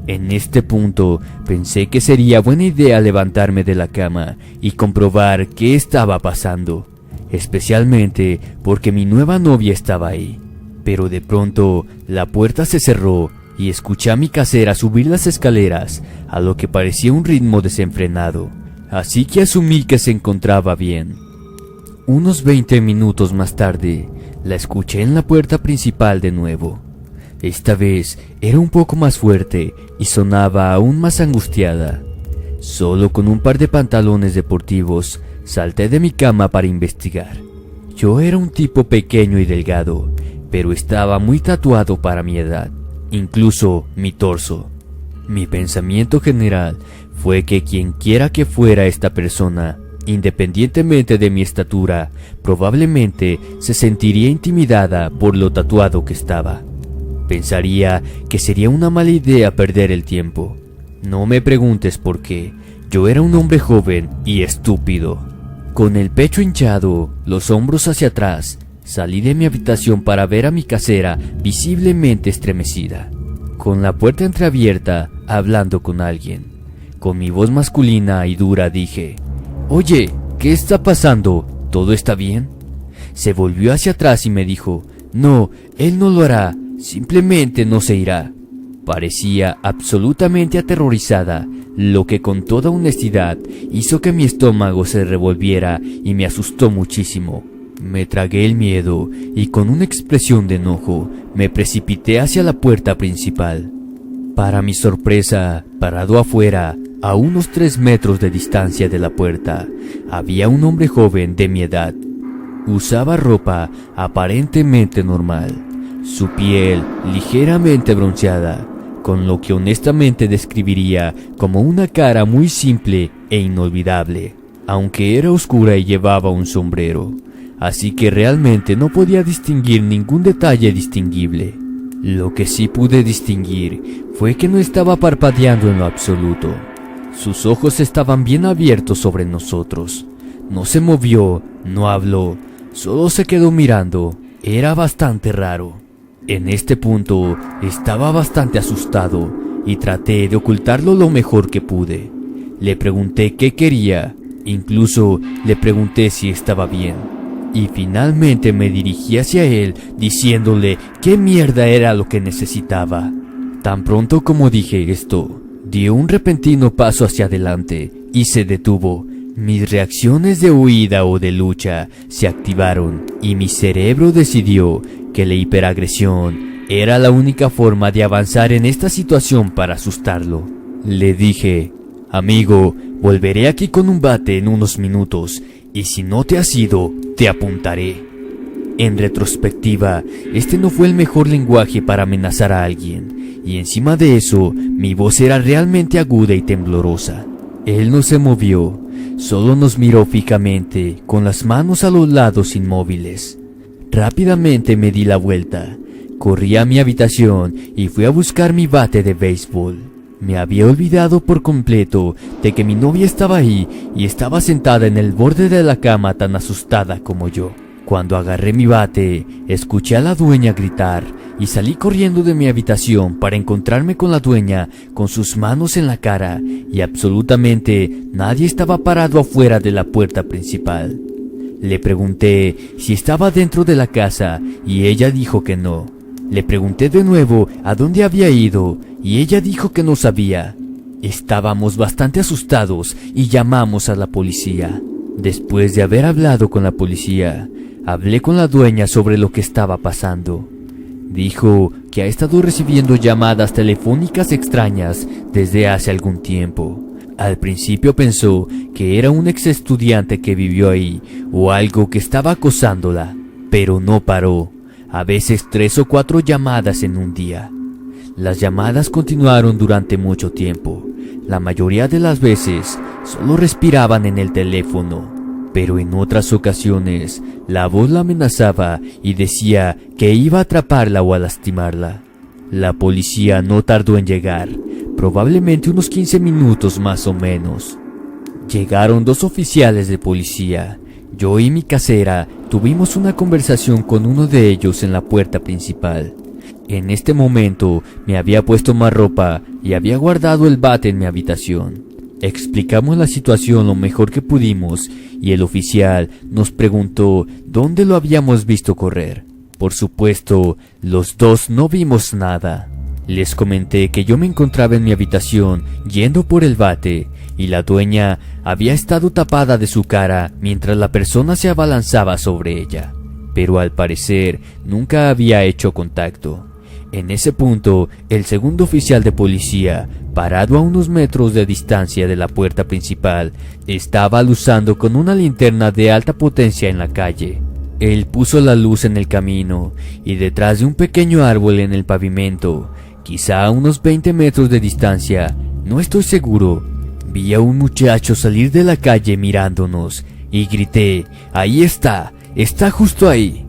En este punto pensé que sería buena idea levantarme de la cama y comprobar qué estaba pasando, especialmente porque mi nueva novia estaba ahí. Pero de pronto la puerta se cerró y escuché a mi casera subir las escaleras a lo que parecía un ritmo desenfrenado, así que asumí que se encontraba bien. Unos 20 minutos más tarde, la escuché en la puerta principal de nuevo. Esta vez era un poco más fuerte y sonaba aún más angustiada. Solo con un par de pantalones deportivos, salté de mi cama para investigar. Yo era un tipo pequeño y delgado, pero estaba muy tatuado para mi edad, incluso mi torso. Mi pensamiento general fue que quienquiera que fuera esta persona, independientemente de mi estatura, probablemente se sentiría intimidada por lo tatuado que estaba. Pensaría que sería una mala idea perder el tiempo. No me preguntes por qué. Yo era un hombre joven y estúpido. Con el pecho hinchado, los hombros hacia atrás, salí de mi habitación para ver a mi casera visiblemente estremecida, con la puerta entreabierta, hablando con alguien. Con mi voz masculina y dura dije: «Oye, ¿qué está pasando? ¿Todo está bien?». Se volvió hacia atrás y me dijo: «No, él no lo hará, simplemente no se irá». Parecía absolutamente aterrorizada, lo que con toda honestidad hizo que mi estómago se revolviera y me asustó muchísimo. Me tragué el miedo y con una expresión de enojo me precipité hacia la puerta principal. Para mi sorpresa, parado afuera, a unos 3 metros de distancia de la puerta, había un hombre joven de mi edad. Usaba ropa aparentemente normal, su piel ligeramente bronceada, con lo que honestamente describiría como una cara muy simple e inolvidable, aunque era oscura y llevaba un sombrero, así que realmente no podía distinguir ningún detalle distinguible. Lo que sí pude distinguir fue que no estaba parpadeando en lo absoluto. Sus ojos estaban bien abiertos sobre nosotros. No se movió, no habló, solo se quedó mirando. Era bastante raro. En este punto estaba bastante asustado y traté de ocultarlo lo mejor que pude. Le pregunté qué quería, incluso le pregunté si estaba bien. Y finalmente me dirigí hacia él diciéndole qué mierda era lo que necesitaba. Tan pronto como dije esto, dio un repentino paso hacia adelante y se detuvo. Mis reacciones de huida o de lucha se activaron y mi cerebro decidió que la hiperagresión era la única forma de avanzar en esta situación para asustarlo. Le dije: amigo, volveré aquí con un bate en unos minutos y si no te has ido, te apuntaré. En retrospectiva, este no fue el mejor lenguaje para amenazar a alguien, y encima de eso, mi voz era realmente aguda y temblorosa. Él no se movió, solo nos miró fijamente, con las manos a los lados inmóviles. Rápidamente me di la vuelta, corrí a mi habitación y fui a buscar mi bate de béisbol. Me había olvidado por completo de que mi novia estaba ahí y estaba sentada en el borde de la cama tan asustada como yo. Cuando agarré mi bate, escuché a la dueña gritar y salí corriendo de mi habitación para encontrarme con la dueña con sus manos en la cara y absolutamente nadie estaba parado afuera de la puerta principal. Le pregunté si estaba dentro de la casa y ella dijo que no. Le pregunté de nuevo a dónde había ido y ella dijo que no sabía. Estábamos bastante asustados y llamamos a la policía. Después de haber hablado con la policía, hablé con la dueña sobre lo que estaba pasando. Dijo que ha estado recibiendo llamadas telefónicas extrañas desde hace algún tiempo. Al principio pensó que era un ex estudiante que vivió ahí o algo que estaba acosándola, pero no paró. A veces 3 o 4 llamadas en un día. Las llamadas continuaron durante mucho tiempo. La mayoría de las veces solo respiraban en el teléfono, pero en otras ocasiones la voz la amenazaba y decía que iba a atraparla o a lastimarla. La policía no tardó en llegar, probablemente unos 15 minutos más o menos. Llegaron 2 oficiales de policía. Yo y mi casera tuvimos una conversación con uno de ellos en la puerta principal. En este momento me había puesto más ropa y había guardado el bate en mi habitación. Explicamos la situación lo mejor que pudimos y el oficial nos preguntó dónde lo habíamos visto correr. Por supuesto, los 2 no vimos nada. Les comenté que yo me encontraba en mi habitación yendo por el bate y la dueña había estado tapada de su cara mientras la persona se abalanzaba sobre ella, pero al parecer nunca había hecho contacto. En ese punto, el segundo oficial de policía, parado a unos metros de distancia de la puerta principal, estaba luzando con una linterna de alta potencia en la calle. Él puso la luz en el camino y detrás de un pequeño árbol en el pavimento, quizá a unos 20 metros de distancia, no estoy seguro, vi a un muchacho salir de la calle mirándonos y grité: ¡ahí está! ¡Está justo ahí!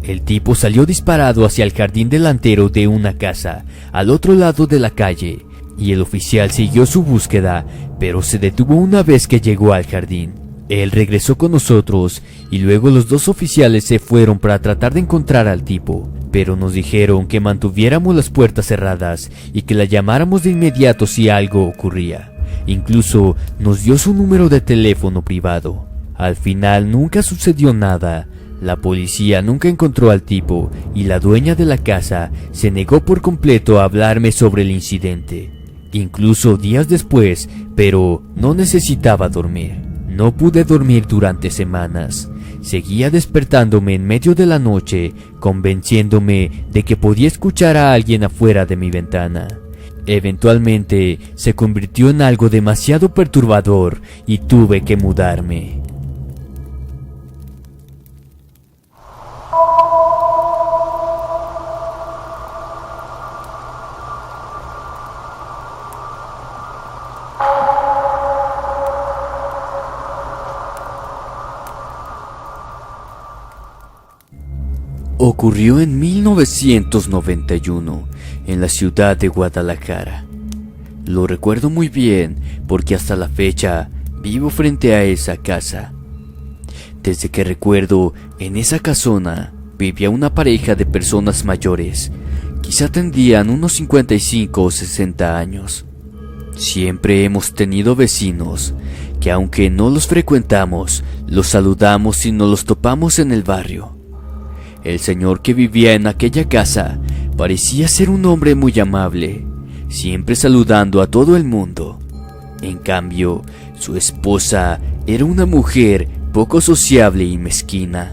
El tipo salió disparado hacia el jardín delantero de una casa, al otro lado de la calle, y el oficial siguió su búsqueda, pero se detuvo una vez que llegó al jardín. Él regresó con nosotros, y luego los 2 oficiales se fueron para tratar de encontrar al tipo, pero nos dijeron que mantuviéramos las puertas cerradas y que la llamáramos de inmediato si algo ocurría. Incluso nos dio su número de teléfono privado. Al final nunca sucedió nada, La policía nunca encontró al tipo y la dueña de la casa se negó por completo a hablarme sobre el incidente, incluso días después, pero no necesitaba dormir. No pude dormir durante semanas. Seguía despertándome en medio de la noche, convenciéndome de que podía escuchar a alguien afuera de mi ventana. Eventualmente se convirtió en algo demasiado perturbador y tuve que mudarme. Ocurrió en 1991 en la ciudad de Guadalajara. Lo recuerdo muy bien porque hasta la fecha vivo frente a esa casa. Desde que recuerdo, en esa casona vivía una pareja de personas mayores. Quizá tendrían unos 55 o 60 años. Siempre hemos tenido vecinos que, aunque no los frecuentamos, los saludamos si nos los topamos en el barrio. El señor que vivía en aquella casa parecía ser un hombre muy amable, siempre saludando a todo el mundo. En cambio, su esposa era una mujer poco sociable y mezquina.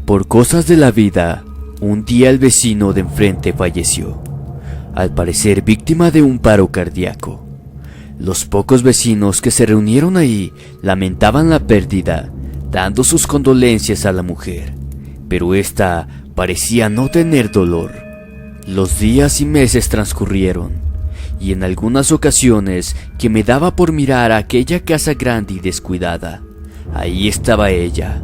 Por cosas de la vida, un día el vecino de enfrente falleció, al parecer víctima de un paro cardíaco. Los pocos vecinos que se reunieron ahí lamentaban la pérdida, dando sus condolencias a la mujer, pero ésta parecía no tener dolor. Los días y meses transcurrieron, y en algunas ocasiones que me daba por mirar a aquella casa grande y descuidada, ahí estaba ella,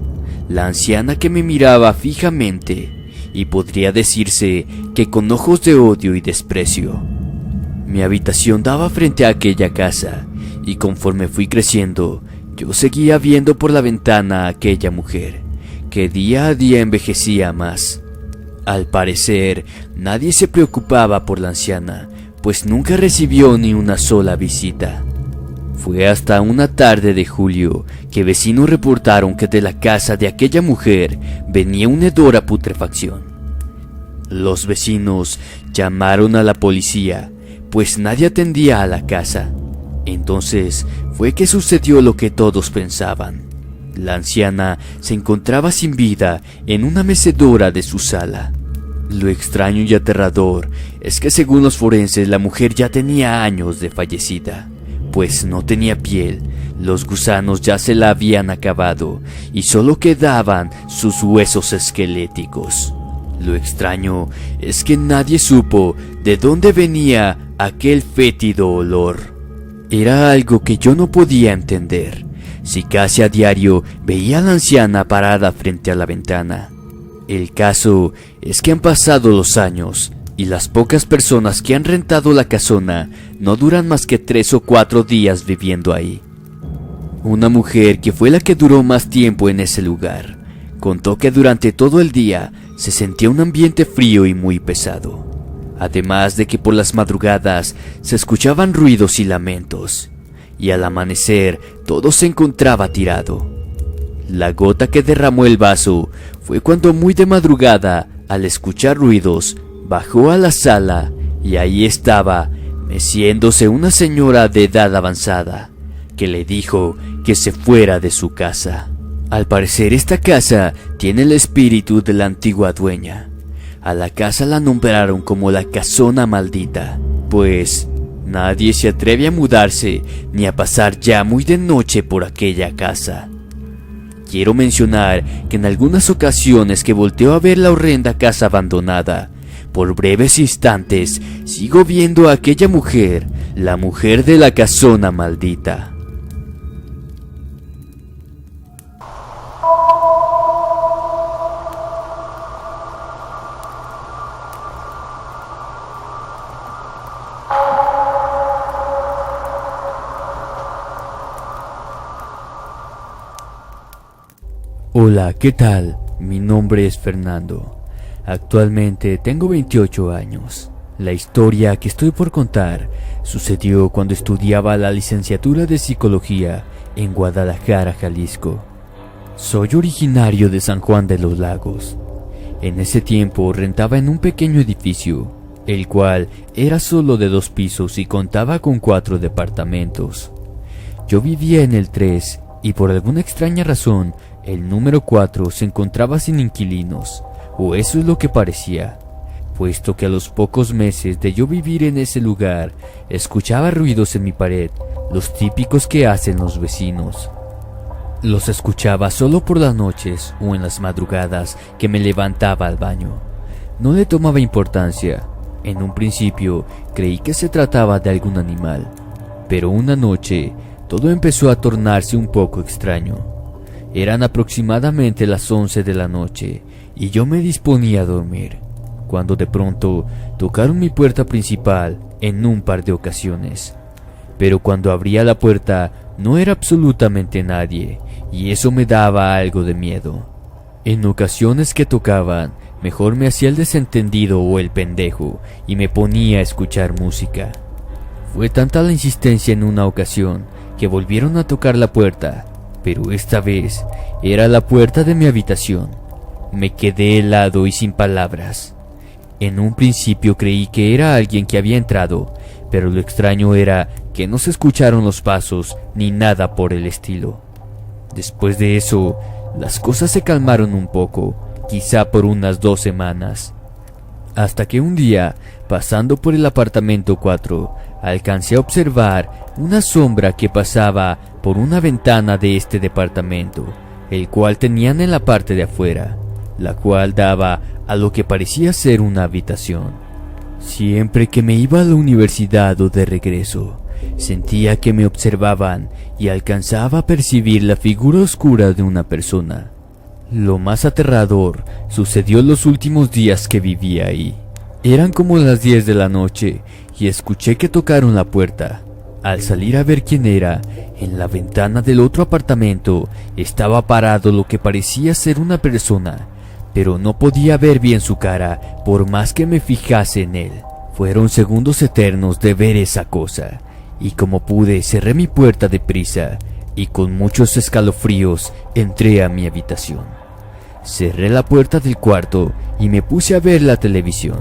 la anciana que me miraba fijamente, y podría decirse que con ojos de odio y desprecio. Mi habitación daba frente a aquella casa, y conforme fui creciendo, yo seguía viendo por la ventana a aquella mujer, que día a día envejecía más. Al parecer, nadie se preocupaba por la anciana, pues nunca recibió ni una sola visita. Fue hasta una tarde de julio que vecinos reportaron que de la casa de aquella mujer venía un hedor a putrefacción. Los vecinos llamaron a la policía, pues nadie atendía a la casa. Entonces fue que sucedió lo que todos pensaban. La anciana se encontraba sin vida en una mecedora de su sala. Lo extraño y aterrador es que, según los forenses, la mujer ya tenía años de fallecida, pues no tenía piel, los gusanos ya se la habían acabado y solo quedaban sus huesos esqueléticos. Lo extraño es que nadie supo de dónde venía aquel fétido olor. Era algo que yo no podía entender, si casi a diario veía a la anciana parada frente a la ventana. El caso es que han pasado los años y las pocas personas que han rentado la casona no duran más que 3 o 4 días viviendo ahí. Una mujer que fue la que duró más tiempo en ese lugar contó que durante todo el día se sentía un ambiente frío y muy pesado, además de que por las madrugadas se escuchaban ruidos y lamentos, y al amanecer todo se encontraba tirado. La gota que derramó el vaso fue cuando, muy de madrugada, al escuchar ruidos, bajó a la sala y ahí estaba, meciéndose, una señora de edad avanzada, que le dijo que se fuera de su casa. Al parecer, esta casa tiene el espíritu de la antigua dueña. A la casa la nombraron como la Casona Maldita, pues nadie se atreve a mudarse ni a pasar ya muy de noche por aquella casa. Quiero mencionar que en algunas ocasiones que volteo a ver la horrenda casa abandonada, por breves instantes sigo viendo a aquella mujer, la mujer de la Casona Maldita. Hola, ¿qué tal? Mi nombre es Fernando. Actualmente tengo 28 años. La historia que estoy por contar sucedió cuando estudiaba la licenciatura de Psicología en Guadalajara, Jalisco. Soy originario de San Juan de los Lagos. En ese tiempo rentaba en un pequeño edificio, el cual era solo de 2 pisos y contaba con 4 departamentos. Yo vivía en el 3 y por alguna extraña razón el número 4 se encontraba sin inquilinos, o eso es lo que parecía, puesto que a los pocos meses de yo vivir en ese lugar escuchaba ruidos en mi pared, los típicos que hacen los vecinos. Los escuchaba solo por las noches o en las madrugadas que me levantaba al baño. No le tomaba importancia. En un principio creí que se trataba de algún animal, pero una noche todo empezó a tornarse un poco extraño. Eran aproximadamente las 11 de la noche y yo me disponía a dormir, cuando de pronto tocaron mi puerta principal en un par de ocasiones. Pero cuando abría la puerta no era absolutamente nadie, y eso me daba algo de miedo. En ocasiones que tocaban, mejor me hacía el desentendido o el pendejo y me ponía a escuchar música. Fue tanta la insistencia en una ocasión que volvieron a tocar la puerta, pero esta vez era la puerta de mi habitación. Me quedé helado y sin palabras. En un principio creí que era alguien que había entrado, pero lo extraño era que no se escucharon los pasos ni nada por el estilo. Después de eso, las cosas se calmaron un poco, quizá por unas 2 semanas. Hasta que un día, pasando por el apartamento 4, alcancé a observar una sombra que pasaba por una ventana de este departamento, el cual tenían en la parte de afuera, la cual daba a lo que parecía ser una habitación. Siempre que me iba a la universidad o de regreso, sentía que me observaban y alcanzaba a percibir la figura oscura de una persona. Lo más aterrador sucedió los últimos días que vivía ahí. Eran como las 10 de la noche y escuché que tocaron la puerta. Al salir a ver quién era, en la ventana del otro apartamento estaba parado lo que parecía ser una persona, pero no podía ver bien su cara por más que me fijase en él. Fueron segundos eternos de ver esa cosa, y como pude cerré mi puerta deprisa y con muchos escalofríos entré a mi habitación. Cerré la puerta del cuarto y me puse a ver la televisión.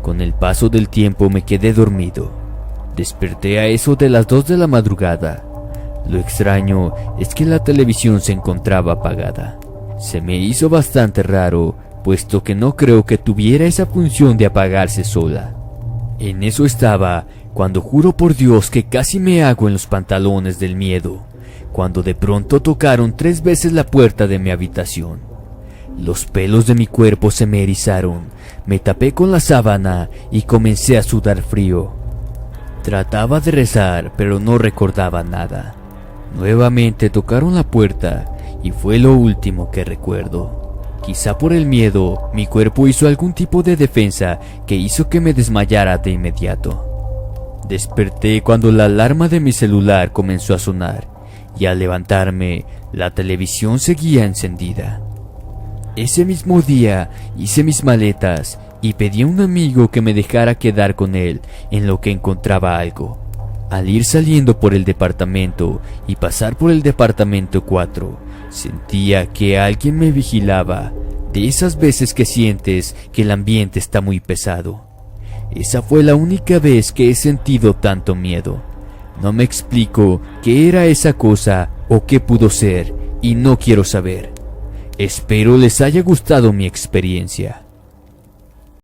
Con el paso del tiempo me quedé dormido. Desperté a eso de las 2 de la madrugada. Lo extraño es que la televisión se encontraba apagada. Se me hizo bastante raro, puesto que no creo que tuviera esa función de apagarse sola. En eso estaba, cuando juro por Dios que casi me hago en los pantalones del miedo, cuando de pronto tocaron 3 veces la puerta de mi habitación. Los pelos de mi cuerpo se me erizaron, me tapé con la sábana y comencé a sudar frío. Trataba de rezar, pero no recordaba nada. Nuevamente tocaron la puerta y fue lo último que recuerdo. Quizá por el miedo, mi cuerpo hizo algún tipo de defensa que hizo que me desmayara de inmediato. Desperté cuando la alarma de mi celular comenzó a sonar y al levantarme, la televisión seguía encendida. Ese mismo día hice mis maletas y pedí a un amigo que me dejara quedar con él en lo que encontraba algo. Al ir saliendo por el departamento y pasar por el departamento 4, sentía que alguien me vigilaba, de esas veces que sientes que el ambiente está muy pesado. Esa fue la única vez que he sentido tanto miedo. No me explico qué era esa cosa o qué pudo ser, y no quiero saber. Espero les haya gustado mi experiencia.